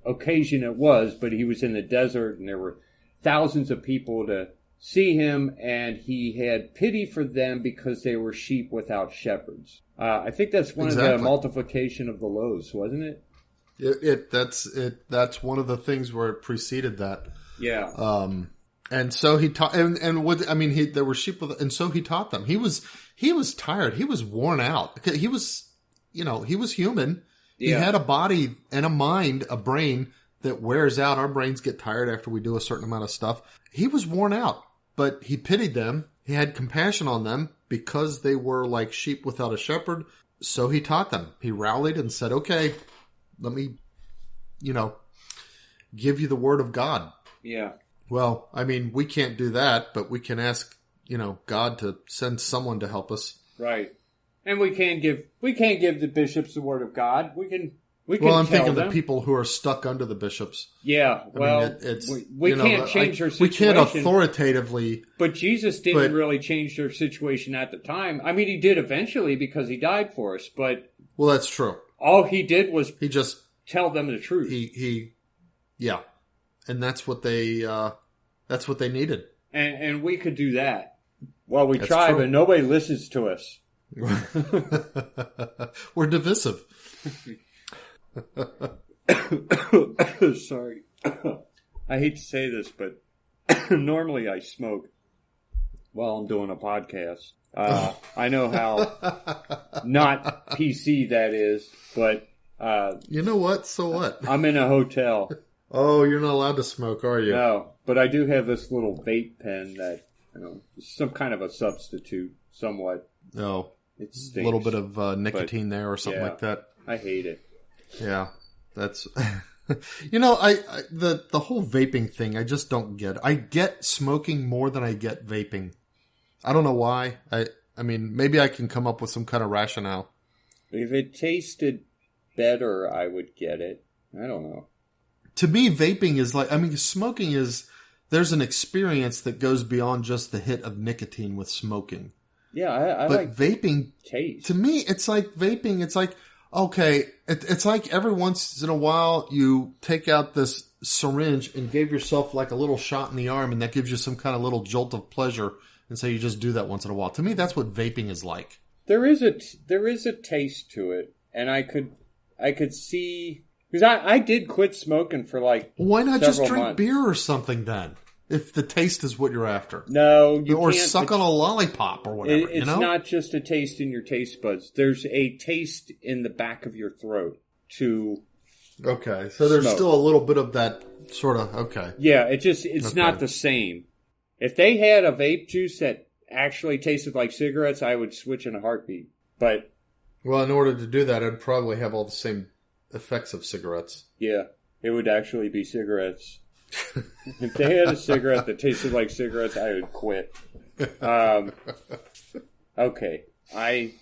occasion it was, but he was in the desert and there were thousands of people to see him, and he had pity for them because they were sheep without shepherds. I think that's one of the multiplication of the loaves, wasn't it? That's one of the things where it preceded that. Yeah. And so he taught, there were sheep and so he taught them. He was tired. He was worn out. He was human. Yeah. He had a body and a mind, a brain that wears out. Our brains get tired after we do a certain amount of stuff. He was worn out, but he pitied them. He had compassion on them because they were like sheep without a shepherd. So he taught them. He rallied and said, okay, let me, give you the word of God. Yeah. Well, we can't do that, but we can ask, God to send someone to help us. Right. And we can't give the bishops the word of God. We can I'm thinking the people who are stuck under the bishops. Yeah, well, we can't change their situation. We can't authoritatively. But Jesus didn't really change their situation at the time. He did eventually because he died for us. But well, that's true. All he did was he just tell them the truth. Yeah, and that's what they needed. And we could do that. Well, we try, but nobody listens to us. We're divisive. Sorry. I hate to say this, but normally I smoke while I'm doing a podcast. I know how not PC that is, but... you know what? So what? I'm in a hotel. Oh, you're not allowed to smoke, are you? No, but I do have this little vape pen that, is some kind of a substitute, somewhat. Oh, it stinks, a little bit of nicotine there or something like that. I hate it. Yeah, that's... the whole vaping thing, I just don't get. I get smoking more than I get vaping. I don't know why. Maybe I can come up with some kind of rationale. If it tasted better, I would get it. I don't know. To me, vaping is smoking is... There's an experience that goes beyond just the hit of nicotine with smoking. Yeah, I but like vaping, taste. To me, it's like vaping. It's like, okay, it's like every once in a while you take out this syringe and give yourself like a little shot in the arm, and that gives you some kind of little jolt of pleasure. And so you just do that once in a while. To me, that's what vaping is like. There is a taste to it, and I could see, because I did quit smoking for like why not just drink months. Beer or something then? If the taste is what you're after. No, you or can't. Or suck on a lollipop or whatever. It's not just a taste in your taste buds. There's a taste in the back of your throat to okay, so there's smoke. Still a little bit of that sort of, okay. Yeah, it's not the same. If they had a vape juice that actually tasted like cigarettes, I would switch in a heartbeat. But well, in order to do that, it'd probably have all the same effects of cigarettes. Yeah, it would actually be cigarettes. If they had a cigarette that tasted like cigarettes, I would quit. Okay, I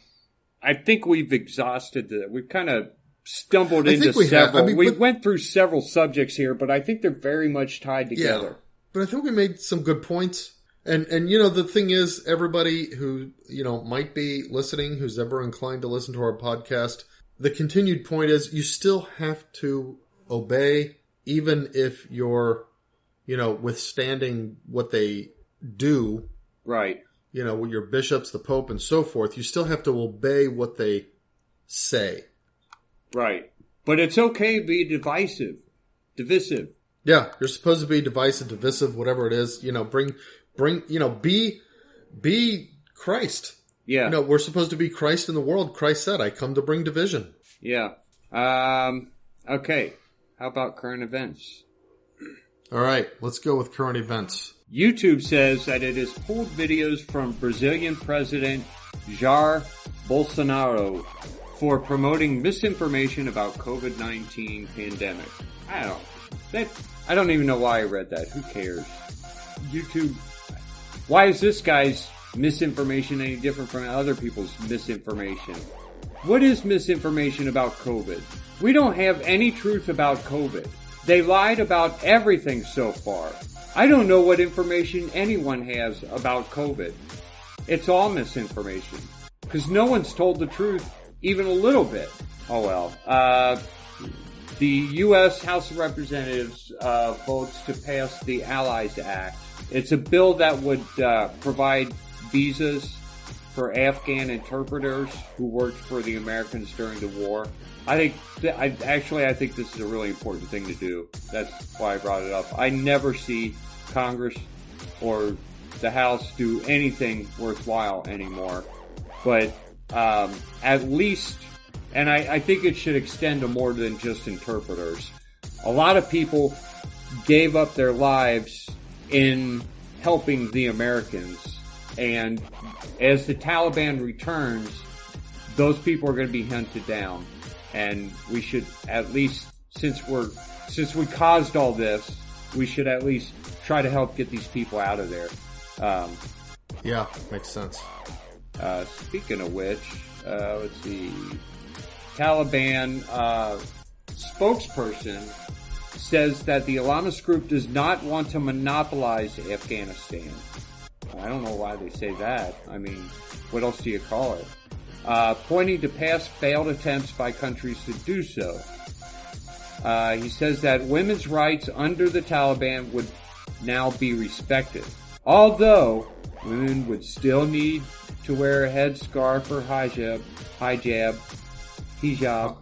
think we've exhausted we've kind of stumbled into several. We went through several subjects here, but I think they're very much tied together. Yeah, but I think we made some good points. And you know, the thing is, everybody who, you know, might be listening, who's ever inclined to listen to our podcast, the continued point is you still have to obey, even if you're, you know, withstanding what they do. Right. You know, your bishops, the Pope, and so forth. You still have to obey what they say. Right. But it's okay to be divisive. Yeah, you're supposed to be divisive, whatever it is. You know, bring, you know, be Christ. Yeah. You know, we're supposed to be Christ in the world. Christ said, I come to bring division. Yeah. Okay. How about current events? All right, let's go with current events. YouTube says that it has pulled videos from Brazilian President Jair Bolsonaro for promoting misinformation about COVID-19 pandemic. I don't even know why I read that. Who cares? YouTube. Why is this guy's misinformation any different from other people's misinformation? What is misinformation about COVID? We don't have any truth about COVID. They lied about everything so far. I don't know what information anyone has about COVID. It's all misinformation. Because no one's told the truth even a little bit. Oh well. The U.S. House of Representatives votes to pass the Allies Act. It's a bill that would provide visas for Afghan interpreters who worked for the Americans during the war. I think this is a really important thing to do. That's why I brought it up. I never see Congress or the House do anything worthwhile anymore. But at least, and I think it should extend to more than just interpreters. A lot of people gave up their lives in helping the Americans. And as the Taliban returns, those people are going to be hunted down. And we should at least, since we caused all this, we should at least try to help get these people out of there. Yeah, makes sense. Speaking of which, let's see. Taliban spokesperson says that the Islamist group does not want to monopolize Afghanistan. I don't know why they say that. I mean, what else do you call it? Pointing to past failed attempts by countries to do so. He says that women's rights under the Taliban would now be respected. Although, women would still need to wear a headscarf or hijab, Hijab,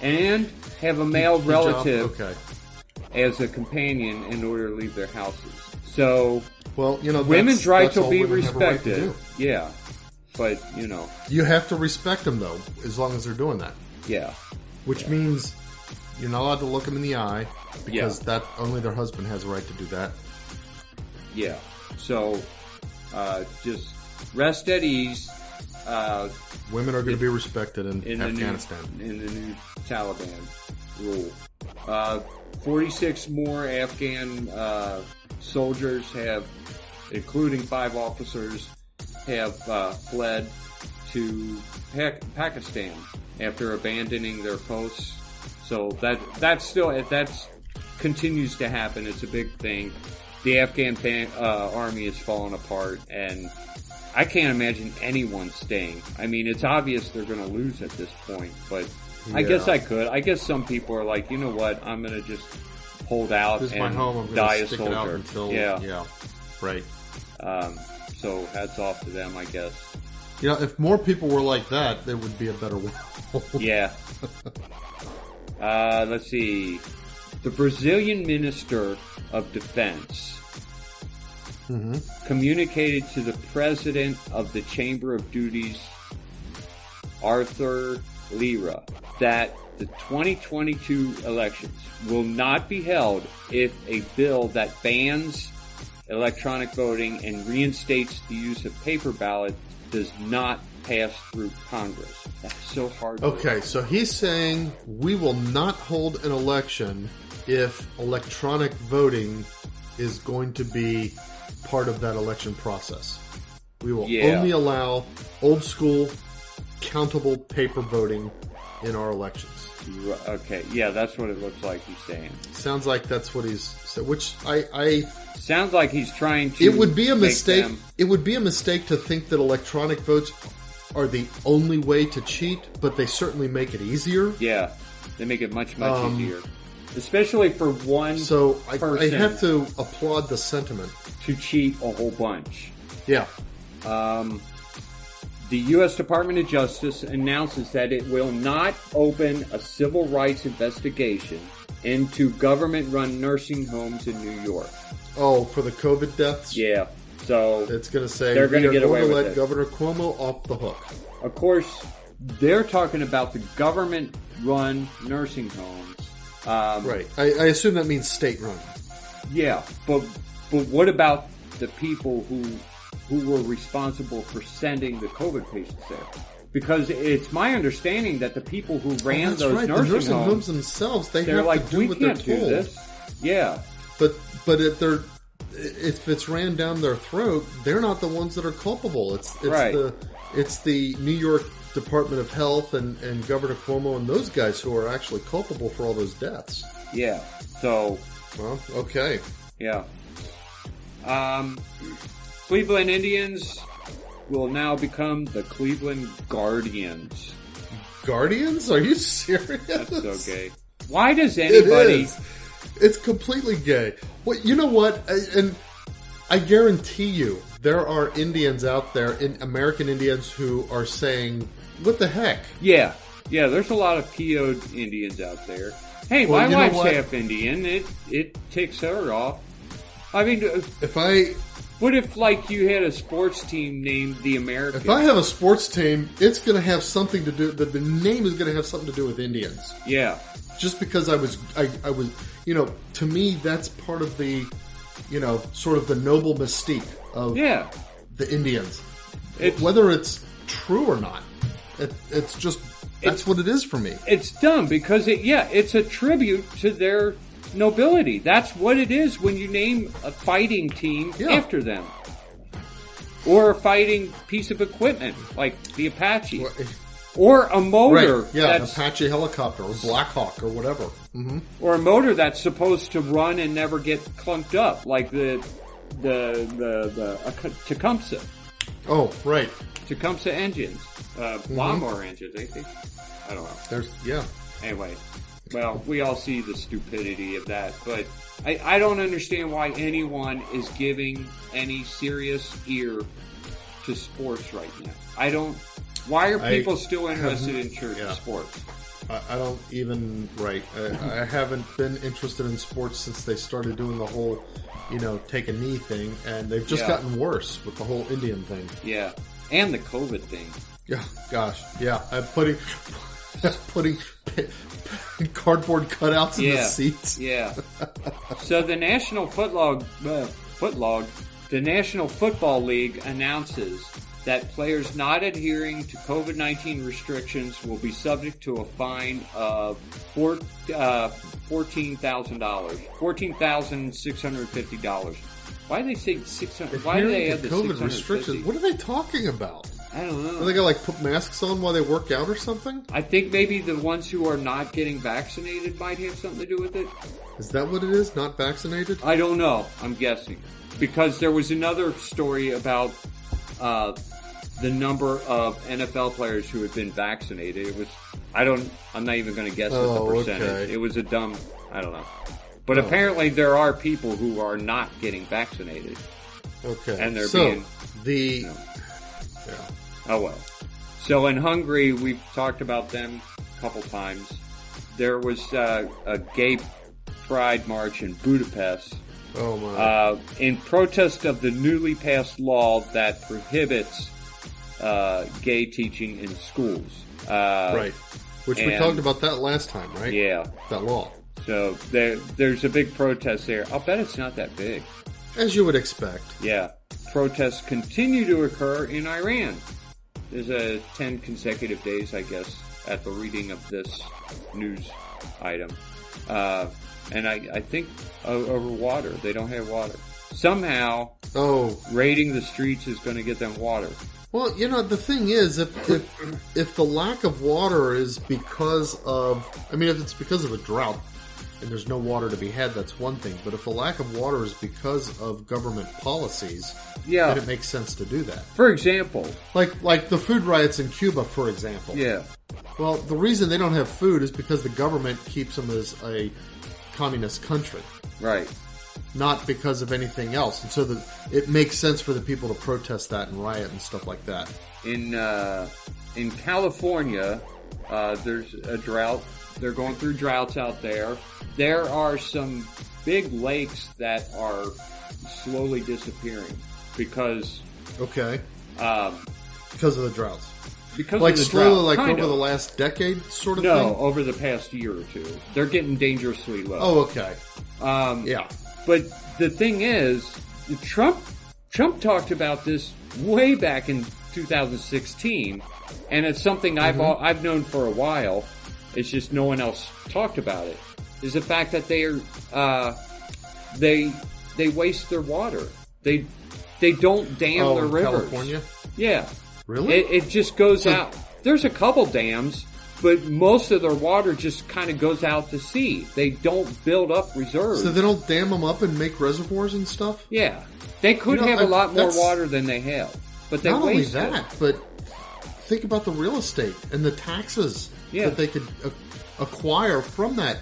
and have a male relative as a companion in order to leave their houses. So, well, you know, women's rights will be respected. Right, yeah, but you know, you have to respect them though, as long as they're doing that. Yeah, which means you're not allowed to look them in the eye because that only their husband has a right to do that. Yeah. So, just rest at ease. Women are going to be respected in Afghanistan. In the new Taliban rule. 46 more Afghan soldiers have, including 5 officers, have fled to Pakistan after abandoning their posts. So that continues to happen. It's a big thing. The Afghan army is falling apart, and I can't imagine anyone staying. I mean, it's obvious they're going to lose at this point, but I guess I could. I guess some people are like, you know what, I'm going to just hold out and die a soldier. Yeah, right. So hats off to them, I guess. You know, if more people were like that, there would be a better world. Yeah. Let's see. The Brazilian Minister of Defense communicated to the President of the Chamber of Duties, Arthur Lira, that the 2022 elections will not be held if a bill that bans electronic voting and reinstates the use of paper ballot does not pass through Congress. That's so hard. Okay, so he's saying we will not hold an election if electronic voting is going to be part of that election process. We will only allow old school, countable paper voting in our elections. Okay, yeah, that's what it looks like he's saying. Sounds like that's what he's said, which I sounds like he's trying to. It would be a mistake. It would be a mistake to think that electronic votes are the only way to cheat, but they certainly make it easier. Yeah, they make it much easier, especially for one. So I have to applaud the sentiment to cheat a whole bunch. Yeah. The U.S. Department of Justice announces that it will not open a civil rights investigation into government-run nursing homes in New York. Oh, for the COVID deaths? Yeah. So it's going to say they're going to get away with let it. Governor Cuomo off the hook. Of course, they're talking about the government-run nursing homes. Right. I assume that means state-run. Yeah, but what about the people who were responsible for sending the COVID patients there? Because it's my understanding that the people who ran those the nursing homes themselves, they're like, to do what they're told. Do this. Yeah, but if it's ran down their throat, they're not the ones that are culpable. It's the New York Department of Health and Governor Cuomo and those guys who are actually culpable for all those deaths. Yeah. So. Well, okay. Yeah. Cleveland Indians will now become the Cleveland Guardians. Guardians? Are you serious? That's so gay. Why does anybody... It is. It's completely gay. Well, you know what? And I guarantee you there are Indians out there, American Indians, who are saying, what the heck? Yeah. Yeah, there's a lot of PO'd Indians out there. Hey, my wife's half Indian. It ticks her off. I mean... What if, like, you had a sports team named the Americans? If I have a sports team, it's going to have something to do... The name is going to have something to do with Indians. Yeah. Just because I was, to me, that's part of the, sort of the noble mystique of the Indians. Whether it's true or not, it's just, that's what it is for me. It's dumb because, it's a tribute to their... nobility. That's what it is when you name a fighting team after them. Or a fighting piece of equipment, like the Apache. Or a motor. Right. Yeah, an Apache helicopter, or Black Hawk, or whatever. Mm-hmm. Or a motor that's supposed to run and never get clunked up, like the Tecumseh. Oh, right. Tecumseh engines. Lawnmower engines, I think. I don't know. Anyway. Well, we all see the stupidity of that, but I don't understand why anyone is giving any serious ear to sports right now. Why are people still interested in sports? I don't even, I haven't been interested in sports since they started doing the whole, take a knee thing, and they've just gotten worse with the whole Indian thing. Yeah, and the COVID thing. Yeah, gosh, yeah. I'm putting cardboard cutouts in the seats. Yeah. So the National the National Football League announces that players not adhering to COVID-19 restrictions will be subject to a fine of $14,000, $14,650. Why do they say 600? Why do they have the COVID restrictions? What are they talking about? I don't know. Are they gonna put masks on while they work out or something? I think maybe the ones who are not getting vaccinated might have something to do with it. Is that what it is? Not vaccinated? I don't know. I'm guessing. Because there was another story about the number of NFL players who had been vaccinated. It was, I'm not even going to guess what the percentage. Okay. It was a dumb, I don't know. But apparently there are people who are not getting vaccinated. Okay. And they're being... Oh well. So in Hungary, we've talked about them a couple times. There was a gay pride march in Budapest. Oh my! In protest of the newly passed law that prohibits gay teaching in schools. Right. Which we talked about that last time, right? Yeah. That law. So there's a big protest there. I'll bet it's not that big. As you would expect. Yeah. Protests continue to occur in Iran. There's 10 consecutive days, I guess, at the reading of this news item. And I think over water. They don't have water. Somehow, raiding the streets is going to get them water. Well, the thing is, if the lack of water is because of, if it's because of a drought and there's no water to be had, that's one thing. But if the lack of water is because of government policies, then it makes sense to do that. For example, like the food riots in Cuba, for example. Yeah. Well, the reason they don't have food is because the government keeps them as a communist country. Right. Not because of anything else. And so it makes sense for the people to protest that and riot and stuff like that. In California, there's a drought. They're going through droughts out there. There are some big lakes that are slowly disappearing because... Okay. Because of the droughts. Because like of the slowly, drought. like over the last decade, sort of thing? No, over the past year or two. They're getting dangerously low. Oh, okay. Yeah. But the thing is, Trump talked about this way back in 2016, and it's something I've known for a while. It's just no one else talked about it. Is the fact that they waste their water. They don't dam their rivers. California? Yeah. Really? It just goes out. There's a couple dams, but most of their water just kind of goes out to sea. They don't build up reserves. So they don't dam them up and make reservoirs and stuff? Yeah. They could have a lot more water than they have. But they waste Not only that, but think about the real estate and the taxes that they could acquire from that.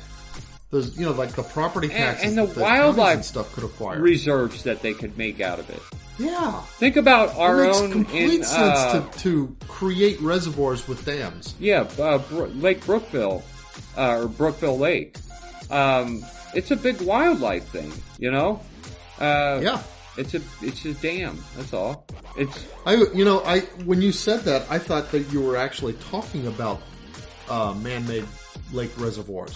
Those, like the property taxes and the that wildlife and stuff could acquire. Reserves that they could make out of it. Yeah. Think about our own. It makes complete sense to create reservoirs with dams. Yeah, Lake Brookville, or Brookville Lake. It's a big wildlife thing, Yeah. It's a dam. That's all. When you said that, I thought that you were actually talking about man-made lake reservoirs,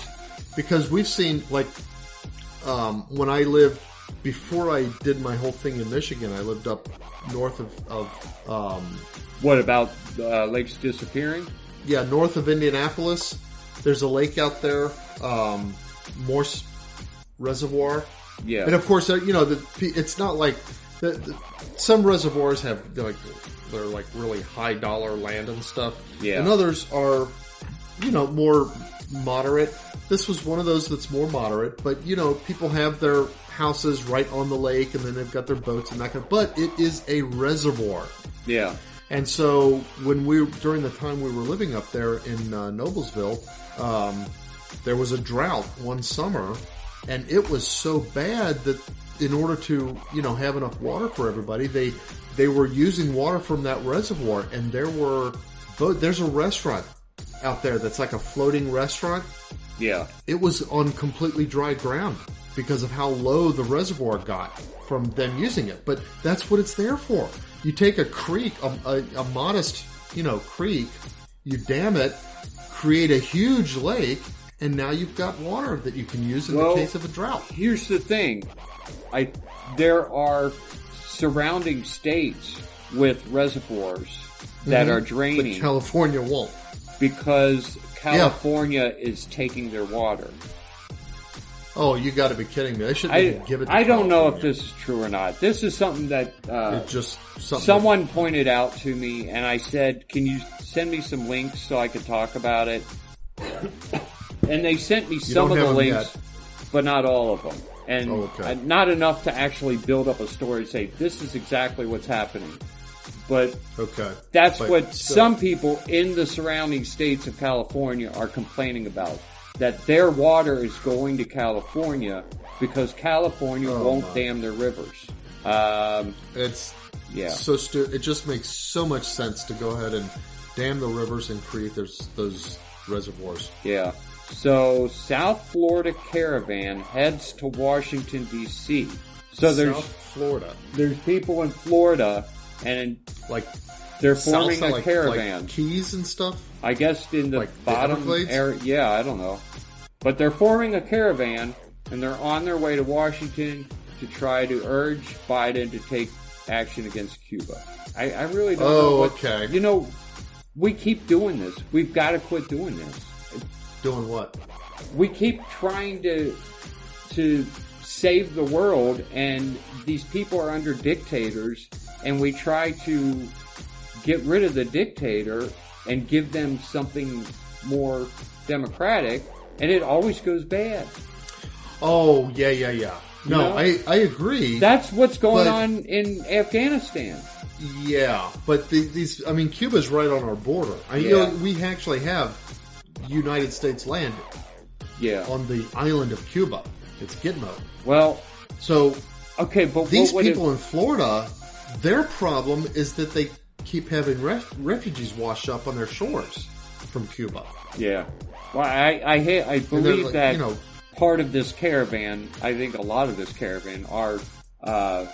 because we've seen when I lived. Before I did my whole thing in Michigan, I lived up north of what about lakes disappearing? Yeah, north of Indianapolis. There's a lake out there, Morse Reservoir. Yeah, and of course, it's not like some reservoirs have they're really high dollar land and stuff. Yeah, and others are more moderate. This was one of those that's more moderate, but people have their houses right on the lake, and then they've got their boats and that kind of. But it is a reservoir. Yeah. And so during the time we were living up there in Noblesville, there was a drought one summer, and it was so bad that in order to have enough water for everybody, they were using water from that reservoir, and there's a restaurant out there that's like a floating restaurant. Yeah. It was on completely dry ground because of how low the reservoir got from them using it. But that's what it's there for. You take a creek, a modest, creek, you dam it, create a huge lake, and now you've got water that you can use in the case of a drought. Here's the thing. There are surrounding states with reservoirs that are draining. But California won't. Because California is taking their water. Oh, you got to be kidding me! They shouldn't even give it to I don't California. know if this is true or not. This is something that someone pointed out to me, and I said, "Can you send me some links so I could talk about it?" And they sent me some of the links, but not all of them, and not enough to actually build up a story and say this is exactly what's happening. But that's what some people in the surrounding states of California are complaining about. That their water is going to California because California won't dam their rivers. It's so stupid. It just makes so much sense to go ahead and dam the rivers and create those reservoirs. Yeah. So South Florida Caravan heads to Washington, D.C. So South Florida. There's people in Florida and They're forming a caravan. Like Keys and stuff? I guess in the like bottom area. Yeah, I don't know. But they're forming a caravan, and they're on their way to Washington to try to urge Biden to take action against Cuba. I really don't know. Okay. You know, we keep doing this. We've got to quit doing this. Doing what? We keep trying to save the world, and these people are under dictators, and we try to get rid of the dictator and give them something more democratic, and it always goes bad. Oh, yeah. No, I agree. That's what's going on in Afghanistan. Yeah, but Cuba's right on our border. We actually have United States land on the island of Cuba. It's Gitmo. Well, so okay, but these people in Florida, their problem is that they keep having refugees wash up on their shores from Cuba. Yeah. Well, I believe that part of this caravan, I think a lot of this caravan are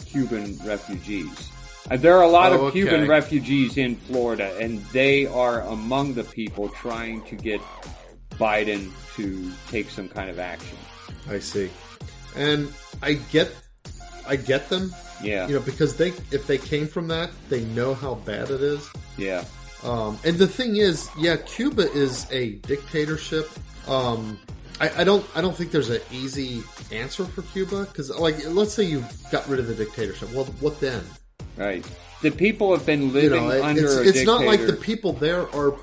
Cuban refugees. There are a lot of Cuban refugees in Florida, and they are among the people trying to get Biden to take some kind of action. I see. And I get them. Yeah. Because if they came from that, they know how bad it is. Yeah. And the thing is, Cuba is a dictatorship. I don't think there's an easy answer for Cuba, because let's say you got rid of the dictatorship. Well, what then? Right. The people have been living under a It's dictator. not like the people there are.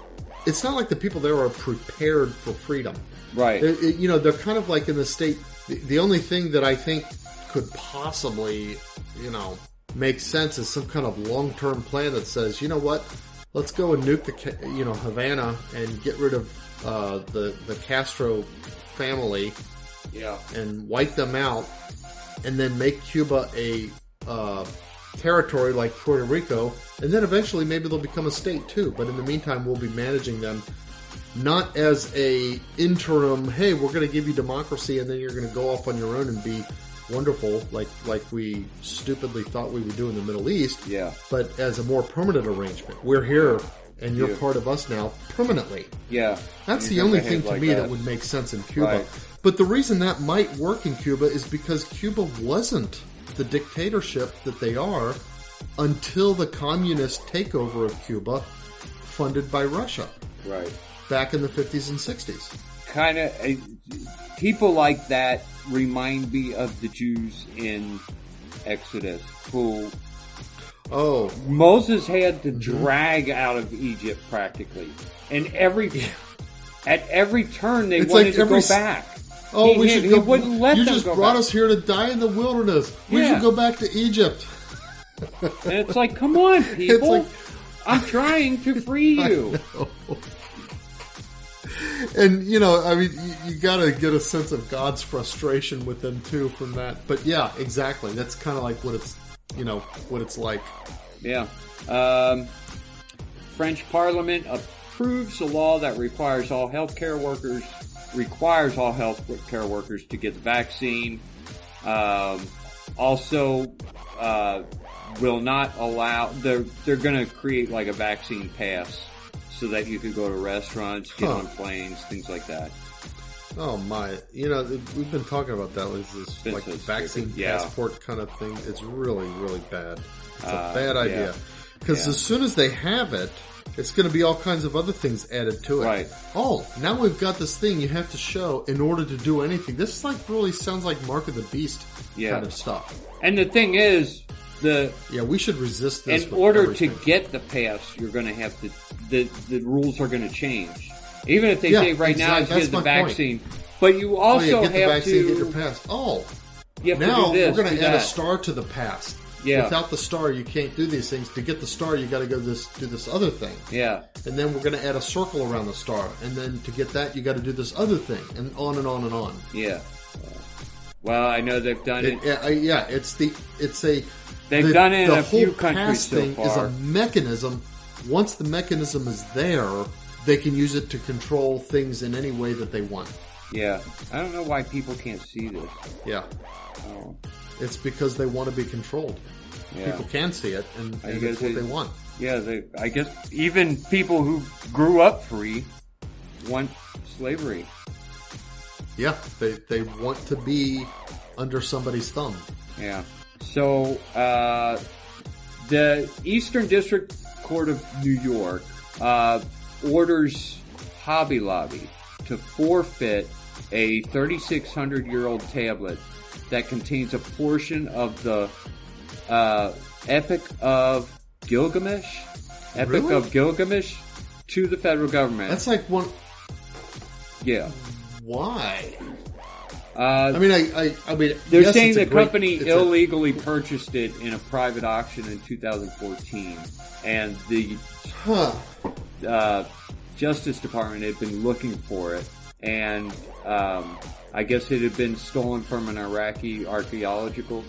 It's not like the people there are prepared for freedom. Right. They're kind of like in the state. The only thing that I think could possibly, make sense is some kind of long-term plan that says, you know what, let's go and nuke the Havana and get rid of the Castro family, and wipe them out, and then make Cuba a territory like Puerto Rico, and then eventually maybe they'll become a state too. But in the meantime, we'll be managing them not as a interim, hey, we're going to give you democracy and then you're going to go off on your own and be wonderful like we stupidly thought we would do in the Middle East, but as a more permanent arrangement. We're here and you're part of us now permanently. Yeah. That's the only thing to me that would make sense in Cuba. Right. But the reason that might work in Cuba is because Cuba wasn't the dictatorship that they are until the communist takeover of Cuba, funded by Russia. Right. Back in the 50s and 60s. Kind of, people like that remind me of the Jews in Exodus, who Moses had to drag out of Egypt practically. And at every turn they wanted to go back. Oh, he wouldn't let them go back. You just brought us here to die in the wilderness. We should go back to Egypt. And it's like, come on, people. I'm trying to free you. And, you got to get a sense of God's frustration with them, too, from that. But, yeah, exactly. That's kind of like what it's like. Yeah. French Parliament approves a law that requires all healthcare workers to get the vaccine. Also, will not allow. They're going to create like a vaccine pass so that you could go to restaurants, get on planes, things like that. Oh my! We've been talking about that. This like vaccine passport kind of thing. It's really, really bad. It's a bad idea because as soon as they have it, it's going to be all kinds of other things added to it. Right. Oh, now we've got this thing you have to show in order to do anything. This really sounds like Mark of the Beast kind of stuff. And the thing is, we should resist this. In order to get the pass, you're going to have to. The rules are going to change. Even if they say now you get the vaccine, but you also get the have vaccine, to get your pass. Oh, you have now to do this, we're going to add that. a star to the pass. Yeah. Without the star, you can't do these things. To get the star, you got to do this other thing. Yeah. And then we're going to add a circle around the star, and then to get that, you got to do this other thing, and on and on and on. Yeah. Well, I know they've done it. They've done it in a few countries so far. The whole pass thing is a mechanism. Once the mechanism is there, they can use it to control things in any way that they want. Yeah. I don't know why people can't see this. Yeah. Oh. It's because they want to be controlled. People can see it, and that's what they want. Yeah, I guess even people who grew up free want slavery. Yeah, they want to be under somebody's thumb. Yeah. So, the Eastern District Court of New York orders Hobby Lobby to forfeit a 3,600-year-old tablet that contains a portion of the Epic of Gilgamesh? To the federal government. That's like one... Yeah. Why? I mean, they're saying the company illegally purchased it in a private auction in 2014, and the Justice Department had been looking for it, and I guess it had been stolen from an Iraqi archaeological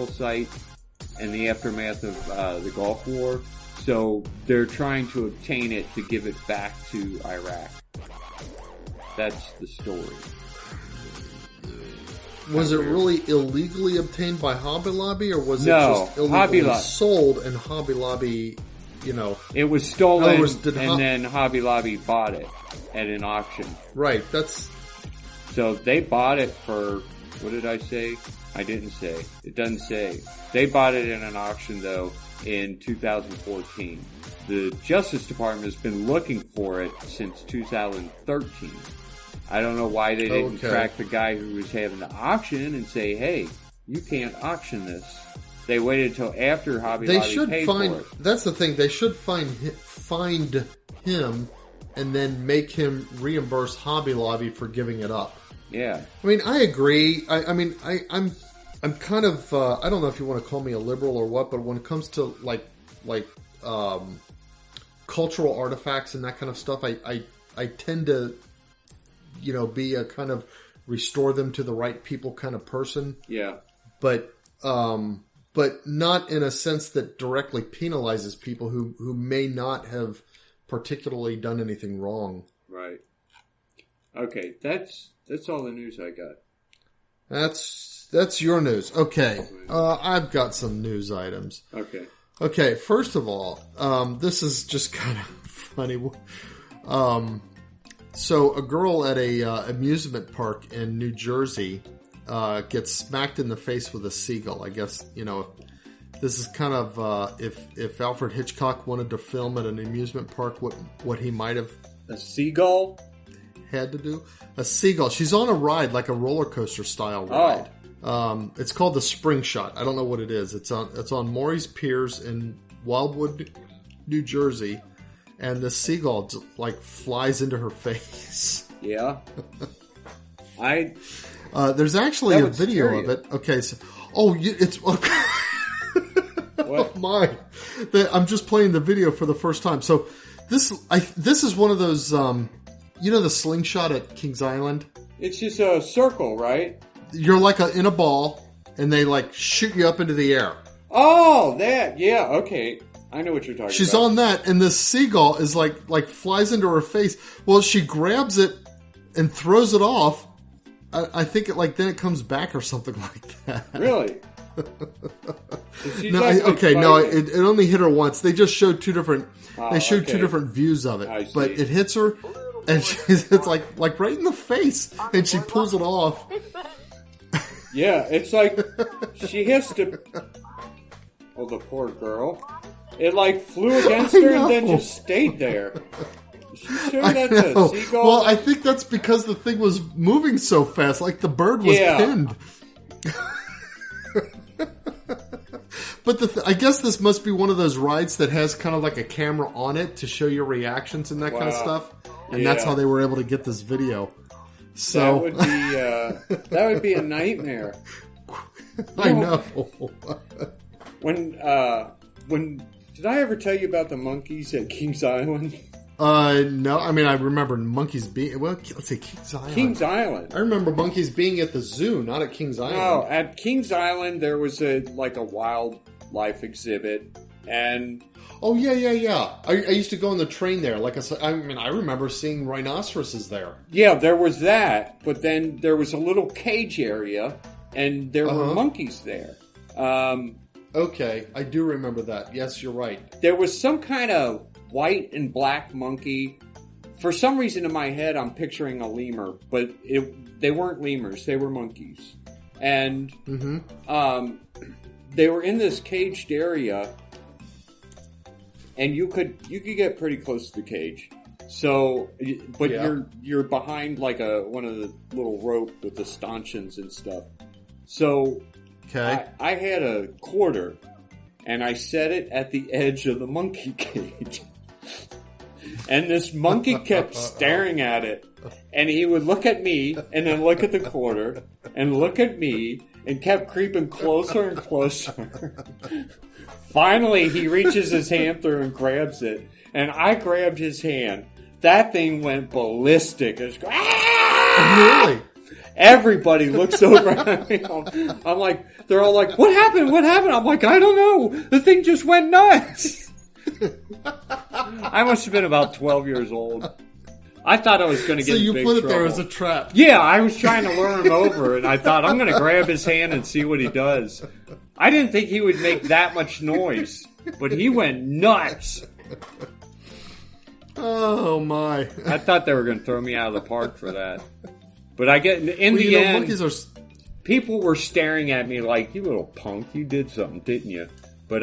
site in the aftermath of the Gulf War. So they're trying to obtain it to give it back to Iraq. That's the story. Was it really illegally obtained by Hobby Lobby, or was it just illegally sold and Hobby Lobby, It was stolen, then Hobby Lobby bought it at an auction. Right, So they bought it for, what did I say? I didn't say. It doesn't say. They bought it in an auction, though, in 2014. The Justice Department has been looking for it since 2013. I don't know why they didn't track the guy who was having the auction and say, hey, you can't auction this. They waited until after Hobby Lobby paid for it. That's the thing. They should find him and then make him reimburse Hobby Lobby for giving it up. Yeah. I mean, I agree. I'm kind of, I don't know if you want to call me a liberal or what, but when it comes to like cultural artifacts and that kind of stuff, I tend to, be a kind of restore them to the right people kind of person. Yeah. But not in a sense that directly penalizes people who may not have particularly done anything wrong. Right. Okay, that's all the news I got. That's your news. Okay. I've got some news items. Okay, first of all, this is just kind of funny. So a girl at a amusement park in New Jersey gets smacked in the face with a seagull. I guess, this is kind of if Alfred Hitchcock wanted to film at an amusement park, what he might have... A seagull? Had to do. A seagull. She's on a ride, like a roller coaster style ride. It's called the Spring Shot. I don't know what it is. It's on Maury's Piers in Wildwood, New Jersey. And the seagull flies into her face. Yeah. There's actually a video of it. Okay, so it's what? Oh my! I'm just playing the video for the first time. So this is one of those the slingshot at Kings Island. It's just a circle, right? You're in a ball, and they shoot you up into the air. Oh, that okay. I know what you're talking about. She's on that, and this seagull is flies into her face. Well, she grabs it and throws it off. I think then it comes back or something like that. Really? No, it only hit her once. They just showed two different. They showed two different views of it, but it hits her, and it's like right in the face, and she pulls it off. Yeah, it's like she has to. Oh, the poor girl. It flew against her and then just stayed there. Is she sure that's a seagull? Well, I think that's because the thing was moving so fast, the bird was pinned. But I guess this must be one of those rides that has kind of a camera on it to show your reactions and that kind of stuff. And that's how they were able to get this video. So that would be a nightmare. I know. When did I ever tell you about the monkeys at Kings Island? No. I mean, I remember monkeys being... Well, let's say Kings Island. Kings Island. I remember monkeys being at the zoo, not at Kings Island. No, at Kings Island, there was a wildlife exhibit, and... Oh, yeah. I used to go on the train there. I remember seeing rhinoceroses there. Yeah, there was that, but then there was a little cage area, and there were monkeys there. Okay, I do remember that. Yes, you're right. There was some kind of white and black monkey. For some reason in my head, I'm picturing a lemur, but they weren't lemurs. They were monkeys. And they were in this caged area, and you could get pretty close to the cage. So, but you're behind like one of the little rope with the stanchions and stuff. So, I had a quarter, and I set it at the edge of the monkey cage. And this monkey kept staring at it. And he would look at me, and then look at the quarter, and look at me, and kept creeping closer and closer. Finally, he reaches his hand through and grabs it. And I grabbed his hand. That thing went ballistic. It was going, ah! Really? Everybody looks over at me. I'm like, they're all like, what happened? What happened? I'm like, I don't know. The thing just went nuts. I must have been about 12 years old. I thought I was going to get in big trouble. So you put it there as a trap. Yeah, I was trying to lure him over, and I thought, I'm going to grab his hand and see what he does. I didn't think he would make that much noise, but he went nuts. Oh, my. I thought they were going to throw me out of the park for that. But I get in the end, people were staring at me like, you little punk, you did something, didn't you? But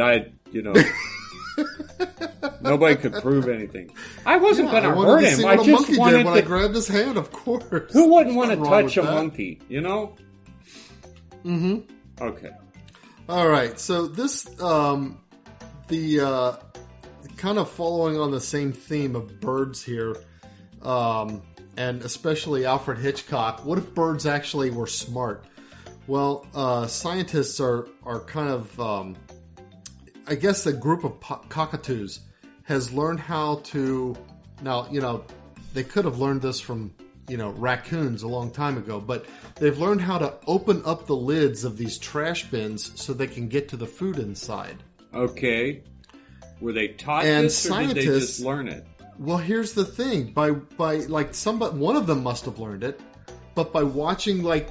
nobody could prove anything. I wasn't going to hurt him. I just wanted when I grabbed his hand, of course. Who wouldn't want to touch a monkey, you know? Mm-hmm. Okay. All right. So this, the kind of following on the same theme of birds here, and especially Alfred Hitchcock. What if birds actually were smart? Well, scientists are kind of, I guess, a group of cockatoos has learned how to. Now, they could have learned this from raccoons a long time ago, but they've learned how to open up the lids of these trash bins so they can get to the food inside. Okay. Were they taught this, or did they just learn it? Well, here's the thing. By like one of them must have learned it, but by watching like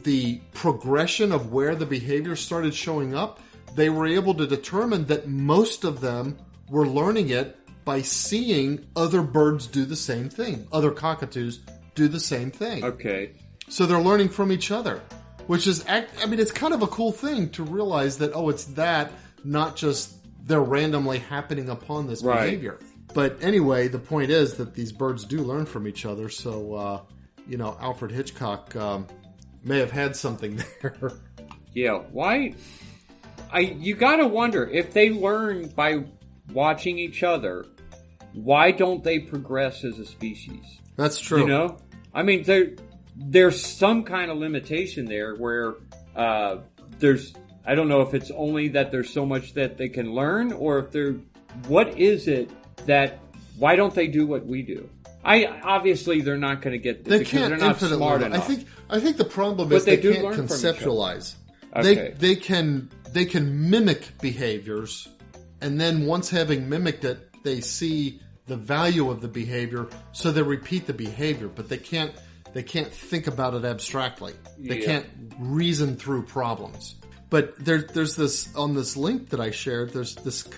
the progression of where the behavior started showing up, they were able to determine that most of them were learning it by seeing other birds do the same thing. Other cockatoos do the same thing. Okay. So they're learning from each other, which is, it's kind of a cool thing to realize that, it's that, not just they're randomly happening upon this behavior. But anyway, the point is that these birds do learn from each other. So, Alfred Hitchcock may have had something there. Yeah. Why? You got to wonder, if they learn by watching each other, why don't they progress as a species? That's true. I mean, there's some kind of limitation there where there's, I don't know if it's only that there's so much that they can learn, or if what is it that, why don't they do what we do? Obviously they're not going to get this because they're not smart enough. I think the problem is they can't conceptualize. Okay. They can mimic behaviors, and then once having mimicked it, they see the value of the behavior, so they repeat the behavior, but they can't think about it abstractly. They can't reason through problems. But there's this, on this link that I shared, there's this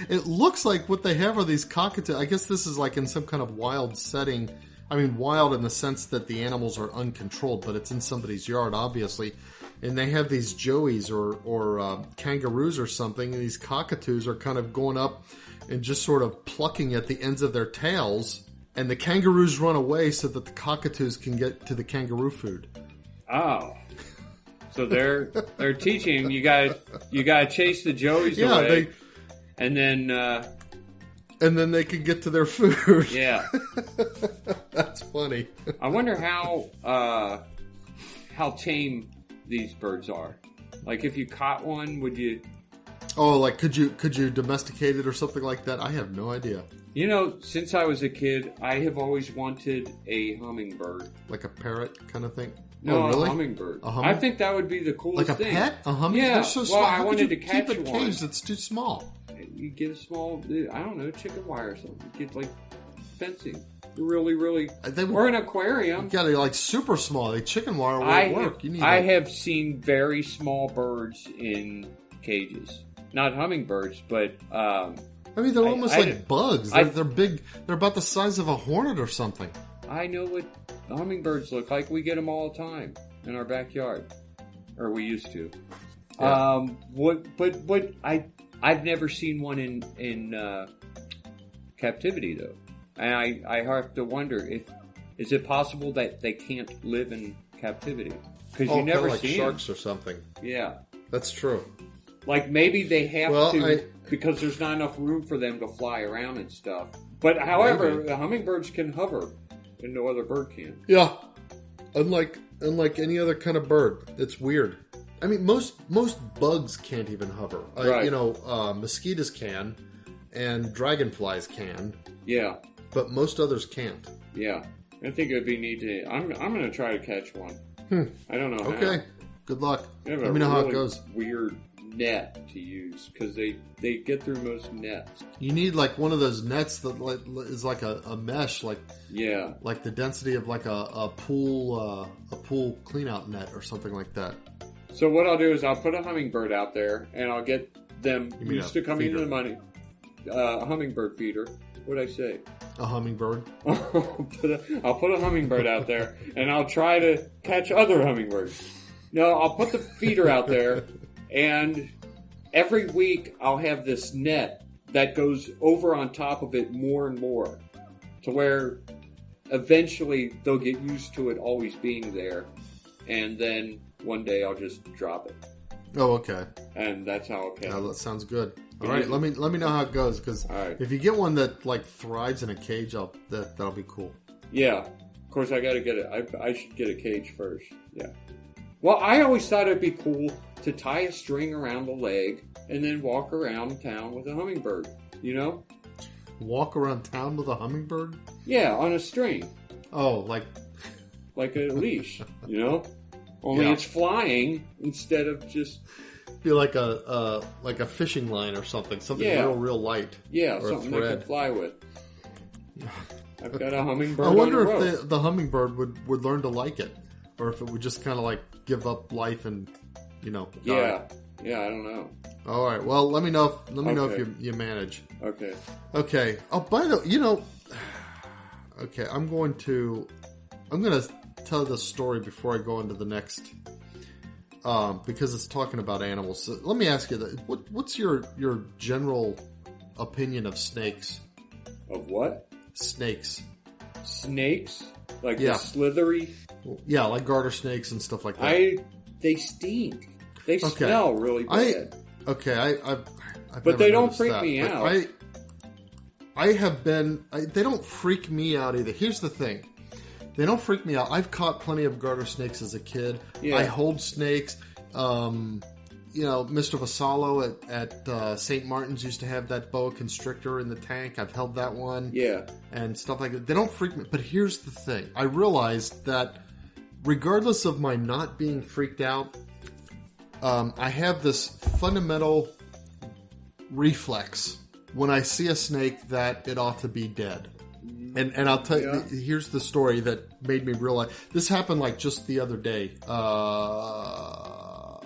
it looks like what they have are these cockatoos. I guess this is like in some kind of wild setting. I mean, wild in the sense that the animals are uncontrolled, but it's in somebody's yard, obviously. And they have these joeys or kangaroos or something, and these cockatoos are kind of going up and just sort of plucking at the ends of their tails, and the kangaroos run away so that the cockatoos can get to the kangaroo food. Oh. So they're teaching you gotta chase the joeys away. And then they can get to their food. Yeah. That's funny. I wonder how tame these birds are. Like, if you caught one, would you... Oh, like, could you domesticate it or something like that? I have no idea. Since I was a kid, I have always wanted a hummingbird. Like a parrot kind of thing? No, really? A hummingbird. I think that would be the coolest thing. Like a pet? A hummingbird? Yeah. They're so small. I wanted to catch one. Keep a cage that's too small. You get a small, I don't know, chicken wire or something. You get, like, fencing. Really, really... or an aquarium. You gotta, like, super small. Like, chicken wire won't work. I have seen very small birds in cages. Not hummingbirds, but I mean, they're almost like bugs. They're big. They're about the size of a hornet or something. I know what hummingbirds look like. We get them all the time in our backyard, or we used to. Yeah. I've never seen one in captivity though, and I have to wonder is it possible that they can't live in captivity because you never like see sharks them. Or something. Yeah, that's true. Like maybe they have to because there's not enough room for them to fly around and stuff. But however, the hummingbirds can hover, and no other bird can. Yeah, unlike any other kind of bird, it's weird. I mean, most bugs can't even hover. Right. Mosquitoes can, and dragonflies can. Yeah, but most others can't. Yeah, I think it would be neat to. I'm going to try to catch one. I don't know. Okay, how. Good luck. Let me know how it goes. Weird net to use because they get through most nets. You need like one of those nets that is like a mesh, like the density of like a pool clean out net or something like that. So what I'll do is I'll put a hummingbird out there and I'll get them used to coming into the money. A hummingbird feeder. What'd I say? A hummingbird. I'll put a hummingbird out there and I'll try to catch other hummingbirds. No, I'll put the feeder out there and every week I'll have this net that goes over on top of it more and more to where eventually they'll get used to it always being there and then one day I'll just drop it. Oh, okay. And that's how I'll catch it. That sounds good. All right, let me know how it goes because if you get one that like thrives in a cage, that'll be cool. Yeah, of course I got to get it. I should get a cage first. Yeah. Well, I always thought it'd be cool to tie a string around the leg and then walk around town with a hummingbird. You know? Walk around town with a hummingbird? Yeah, on a string. Oh, like a leash. You know? Only it's flying instead of just. Be like a fishing line or something real light. Yeah, something they can fly with. I've got a hummingbird. I wonder if the hummingbird would learn to like it, or if it would just kind of like give up life and die. Yeah, I don't know. All right, well let me know if you manage. Okay. Oh, by the way, okay, I'm gonna tell this story before I go into the next. Because it's talking about animals. So let me ask you that. What's your general opinion of snakes? Of what? Snakes. Snakes? Like the slithery? Yeah, like garter snakes and stuff like that. They stink. They smell really bad. But they don't freak me out. I have been. They don't freak me out either. Here's the thing. They don't freak me out. I've caught plenty of garter snakes as a kid. Yeah. I hold snakes. Mr. Vassallo at St. Martin's used to have that boa constrictor in the tank. I've held that one. Yeah. And stuff like that. They don't freak me. But here's the thing. I realized that regardless of my not being freaked out, I have this fundamental reflex when I see a snake that it ought to be dead. And I'll tell you, here's the story that made me realize. This happened like just the other day. I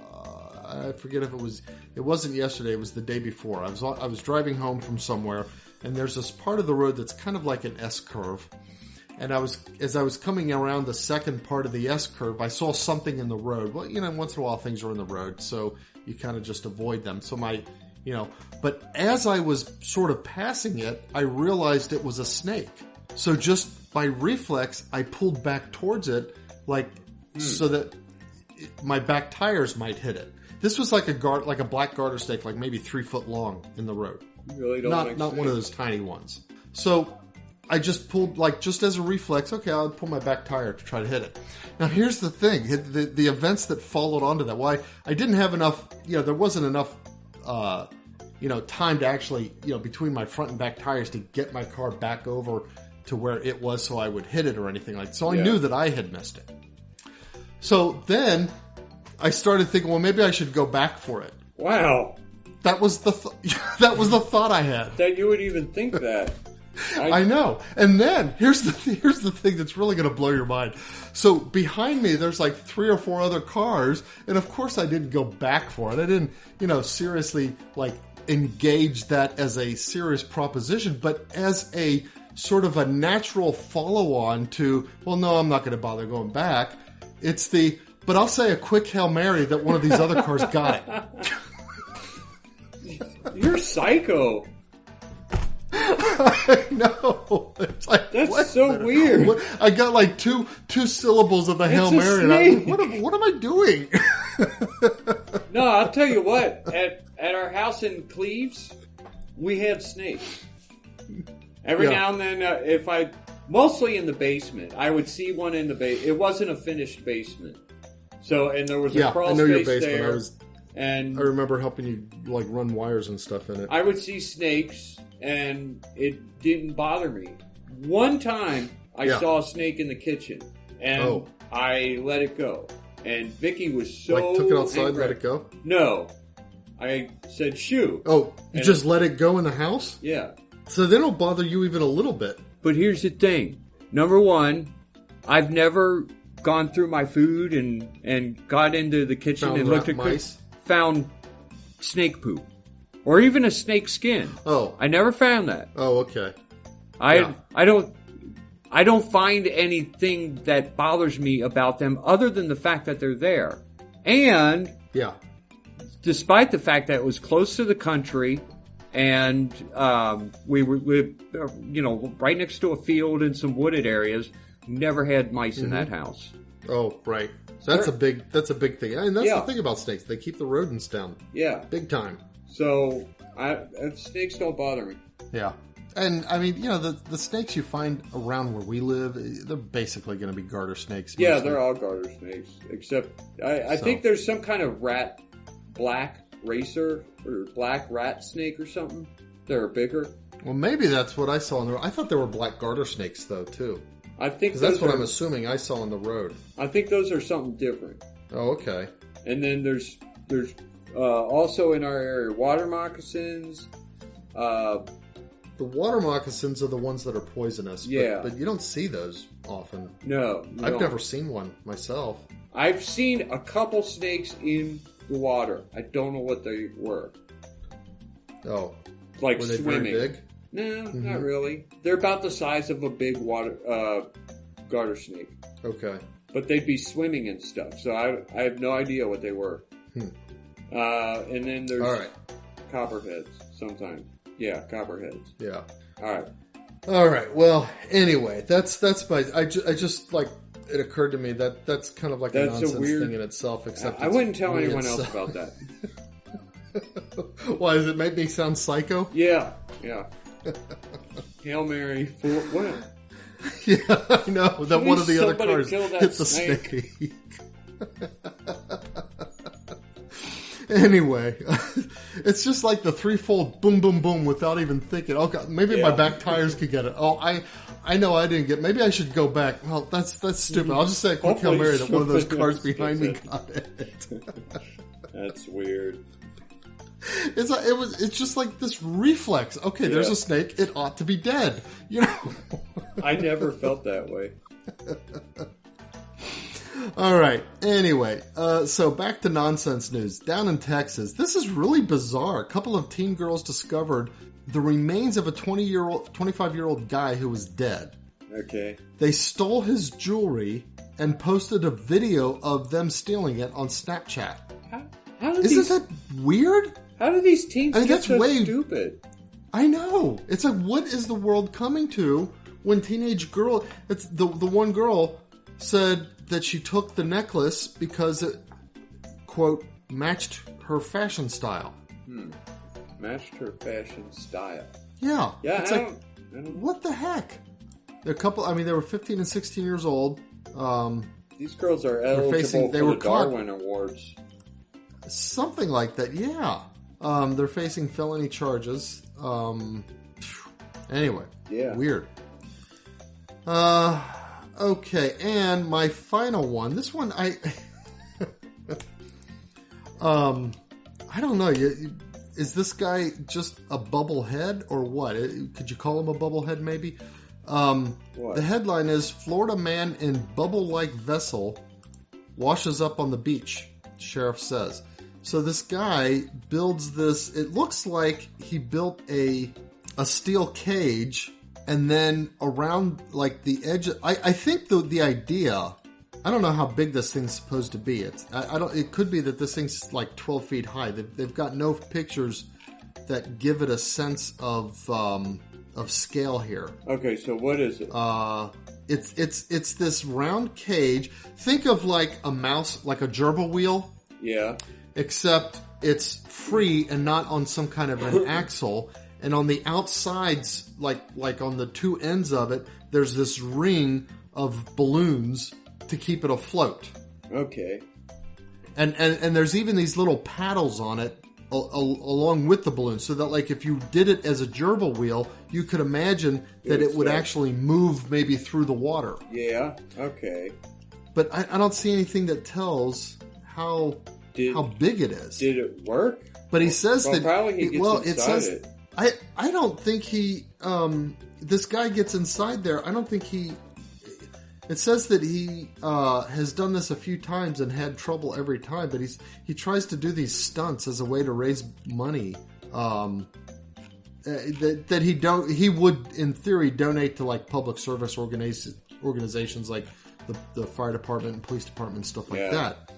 forget if it wasn't yesterday, it was the day before. I was driving home from somewhere, and there's this part of the road that's kind of like an S-curve. And as I was coming around the second part of the S-curve, I saw something in the road. Well, once in a while things are in the road, so you kind of just avoid them. So but as I was sort of passing it, I realized it was a snake. So just by reflex, I pulled back towards it, so that my back tires might hit it. This was like a black garter snake, like maybe 3 foot long in the road. You really don't not one of those tiny ones. So I just pulled, just as a reflex, okay, I'll pull my back tire to try to hit it. Now here's the thing, the events that followed onto that. Why I didn't have enough, there wasn't enough, time to actually, between my front and back tires to get my car back over to where it was so I would hit it or anything like that. So I knew that I had missed it. So then I started thinking, well, maybe I should go back for it. Wow. That was the thought I had. That you would even think that. I know. And then here's the thing that's really going to blow your mind. So behind me, there's like 3 or 4 other cars, and of course I didn't go back for it. I didn't, seriously like engage that as a serious proposition, but as a sort of a natural follow-on to, well, no, I'm not going to bother going back. But I'll say a quick Hail Mary that one of these other cars got it. You're psycho. I know. It's like, that's so weird. I got like two syllables of the Hail Mary. And what am I doing? No, I'll tell you what. At our house in Cleves, we had snakes. Every now and then, mostly in the basement, I would see one in the basement. It wasn't a finished basement. So, and there was a crawl space there. And I remember helping you like run wires and stuff in it. I would see snakes, and it didn't bother me. One time, I saw a snake in the kitchen, and I let it go. And Vicky was so like took it outside, angry. Let it go. No, I said shoo. Oh, you just let it go in the house? Yeah. So they don't bother you even a little bit. But here's the thing. Number one, I've never gone through my food and got into the kitchen and looked at mice. Found snake poop. Or even a snake skin. Oh. I never found that. Oh, okay. I don't find anything that bothers me about them other than the fact that they're there. And despite the fact that it was close to the country and we lived, right next to a field and some wooded areas, never had mice in that house. Oh, right. So that's a big thing. And that's the thing about snakes. They keep the rodents down. Yeah. Big time. So snakes don't bother me. Yeah. And, I mean, the snakes you find around where we live, they're basically going to be garter snakes. Yeah, they're all garter snakes. Except, I think there's some kind of black racer, or black rat snake or something. They're bigger. Well, maybe that's what I saw on the road. I thought there were black garter snakes, though, too. I think because that's what I'm assuming I saw on the road. I think those are something different. Oh, okay. And then there's also in our area water moccasins. The water moccasins are the ones that are poisonous. Yeah. But you don't see those often. No. I've never seen one myself. I've seen a couple snakes in the water. I don't know what they were. Oh. Like were they swimming. Very big? No, not really. They're about the size of a big garter snake. Okay. But they'd be swimming and stuff. So I have no idea what they were. And then there's copperheads sometimes. Yeah, copperheads. Yeah. All right. Well, anyway, that's my. I just like it occurred to me that's kind of like a nonsense thing in itself. Except I wouldn't tell anyone else about that. Why does it make me sound psycho? Yeah. Hail Mary for what? Yeah, I know that one of the other cars hit the snake. Anyway, it's just like the threefold boom, boom, boom without even thinking. Oh, God, maybe my back tires could get it. Oh, I know I didn't get. Maybe I should go back. Well, that's stupid. I'll just say a quick Hail Mary that one of those cars behind me got it. That's weird. It's just like this reflex. Okay, there's a snake. It ought to be dead. I never felt that way. All right. Anyway, so back to nonsense news. Down in Texas, this is really bizarre. A couple of teen girls discovered the remains of a 25-year-old guy who was dead. Okay. They stole his jewelry and posted a video of them stealing it on Snapchat. Isn't that weird? How do these teens get so stupid? I know. It's like, what is the world coming to when teenage girl... It's the one girl said that she took the necklace because it, quote, matched her fashion style. Matched her fashion style. Yeah. Yeah, it's I don't... What the heck? They were 15 and 16 years old. These girls are eligible for the Darwin Awards. Something like that, yeah. They're facing felony charges. Anyway. Yeah. Weird. Okay, and my final one. This one, I don't know. is this guy just a bubblehead or what? Could you call him a bubblehead maybe? The headline is Florida man in bubble-like vessel washes up on the beach, sheriff says. So this guy builds this, it looks like he built a steel cage, and then around like the edge, I think the idea, I don't know how big this thing's supposed to be. It could be that this thing's like 12 feet high. They've got no pictures that give it a sense of scale here. Okay, so what is it? It's this round cage. Think of like a mouse, like a gerbil wheel. Yeah. Except it's free and not on some kind of an axle. And on the outsides, like on the two ends of it, there's this ring of balloons to keep it afloat. Okay. And there's even these little paddles on it along with the balloon, so that like if you did it as a gerbil wheel, you could imagine that it would actually move maybe through the water. Yeah. Okay. But I don't see anything that tells how big it is. Did it work? But he says that probably he gets inside it. I don't think he this guy gets inside there. I don't think he. It says that he has done this a few times and had trouble every time, but he tries to do these stunts as a way to raise money. That he would in theory donate to like public service organizations like the fire department and police department, stuff like that.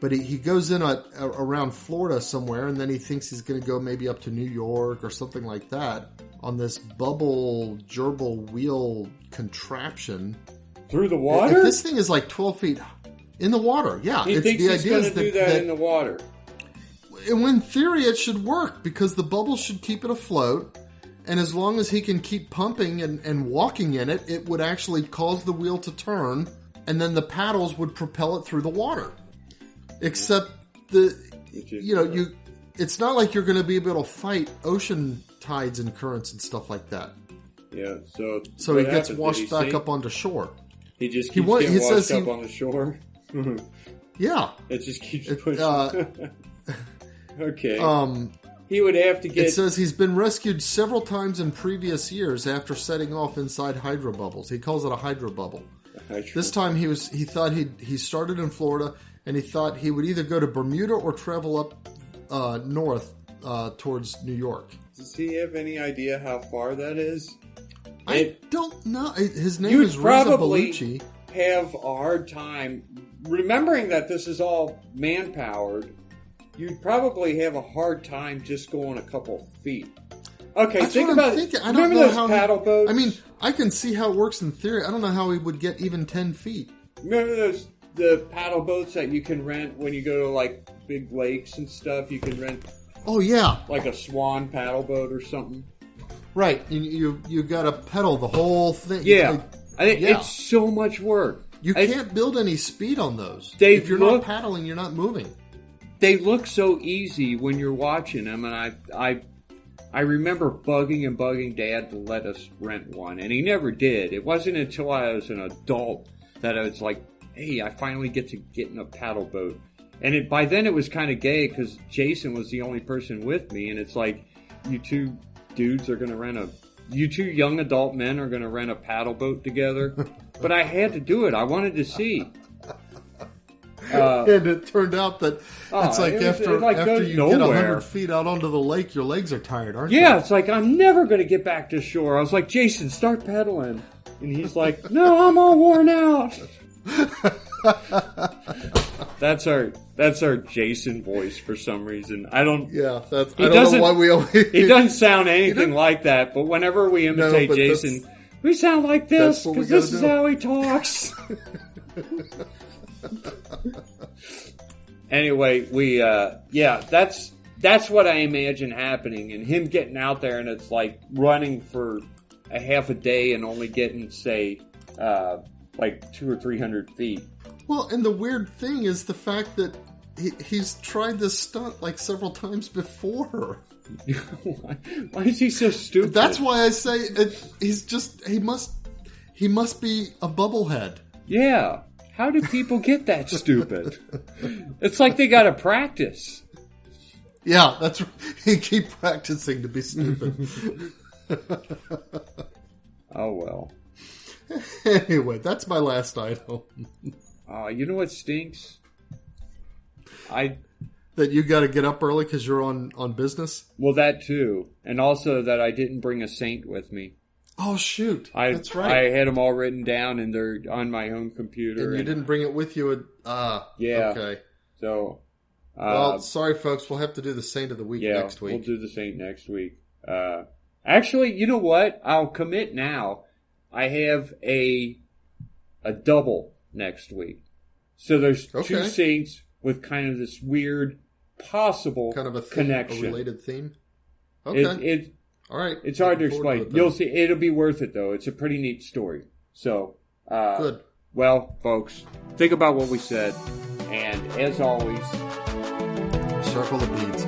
But he goes in around Florida somewhere, and then he thinks he's going to go maybe up to New York or something like that on this bubble gerbil wheel contraption. Through the water? If this thing is like 12 feet in the water, yeah. He thinks he's going to do that in the water. And in theory, it should work because the bubbles should keep it afloat. And as long as he can keep pumping and walking in it, it would actually cause the wheel to turn, and then the paddles would propel it through the water. Except it's not like you're going to be able to fight ocean tides and currents and stuff like that. Yeah, so he gets washed back up onto shore. He just keeps getting washed up on the shore? Yeah. It just keeps pushing. Okay. He would have to get... It says he's been rescued several times in previous years after setting off inside hydro bubbles. He calls it a hydro bubble. This time he thought he started in Florida, and he thought he would either go to Bermuda or travel up north towards New York. Does he have any idea how far that is? I don't know. His name is Reza Bellucci. Have a hard time remembering that this is all man-powered. You'd probably have a hard time just going a couple feet. Okay, That's think what about I'm thinking. it. I don't Remember know those how paddle boats? I mean, I can see how it works in theory. I don't know how he would get even 10 feet. Remember the paddle boats that you can rent when you go to like big lakes and stuff? You can rent. Oh yeah, like a swan paddle boat or something. Right, you got to pedal the whole thing. Yeah, it's so much work. You can't build any speed on those. If you're not paddling, you're not moving. They look so easy when you're watching them, and I remember bugging Dad to let us rent one, and he never did. It wasn't until I was an adult that I was like, hey, I finally get to get in a paddle boat. And by then it was kind of gay because Jason was the only person with me, and it's like, you two dudes are going to you two young adult men are going to rent a paddle boat together. But I had to do it. I wanted to see. And it turned out that it's like after you get 100 feet out onto the lake, your legs are tired, aren't they? Yeah, it's like, I'm never going to get back to shore. I was like, Jason, start pedaling. And he's like, no, I'm all worn out. That's our Jason voice for some reason. I don't know why we always... He doesn't sound anything like that, but whenever we imitate Jason, we sound like this because this is how he talks. Anyway, that's what I imagine happening, and him getting out there, and it's like running for a half a day and only getting, say, like 200 or 300 feet. Well, and the weird thing is the fact that he's tried this stunt like several times before. Why is he so stupid? That's why I say he must be a bubblehead. Yeah. How do people get that stupid? It's like they got to practice. Yeah, that's right. Keep practicing to be stupid. Oh, well. Anyway, that's my last item. You know what stinks? That you got to get up early because you're on business? Well, that too. And also that I didn't bring a saint with me. Oh, shoot. That's right. I had them all written down, and they're on my home computer. And you didn't bring it with you? Yeah. Okay. So... well, sorry, folks. We'll have to do the Saint of the Week next week. We'll do the Saint next week. Actually, you know what? I'll commit now. I have a double next week. So there's two saints with kind of this weird possible kind of a theme, connection. A related theme? Okay. All right. It's hard to explain. You'll see. It'll be worth it, though. It's a pretty neat story. So, good. Well, folks, think about what we said. And as always... circle the beads.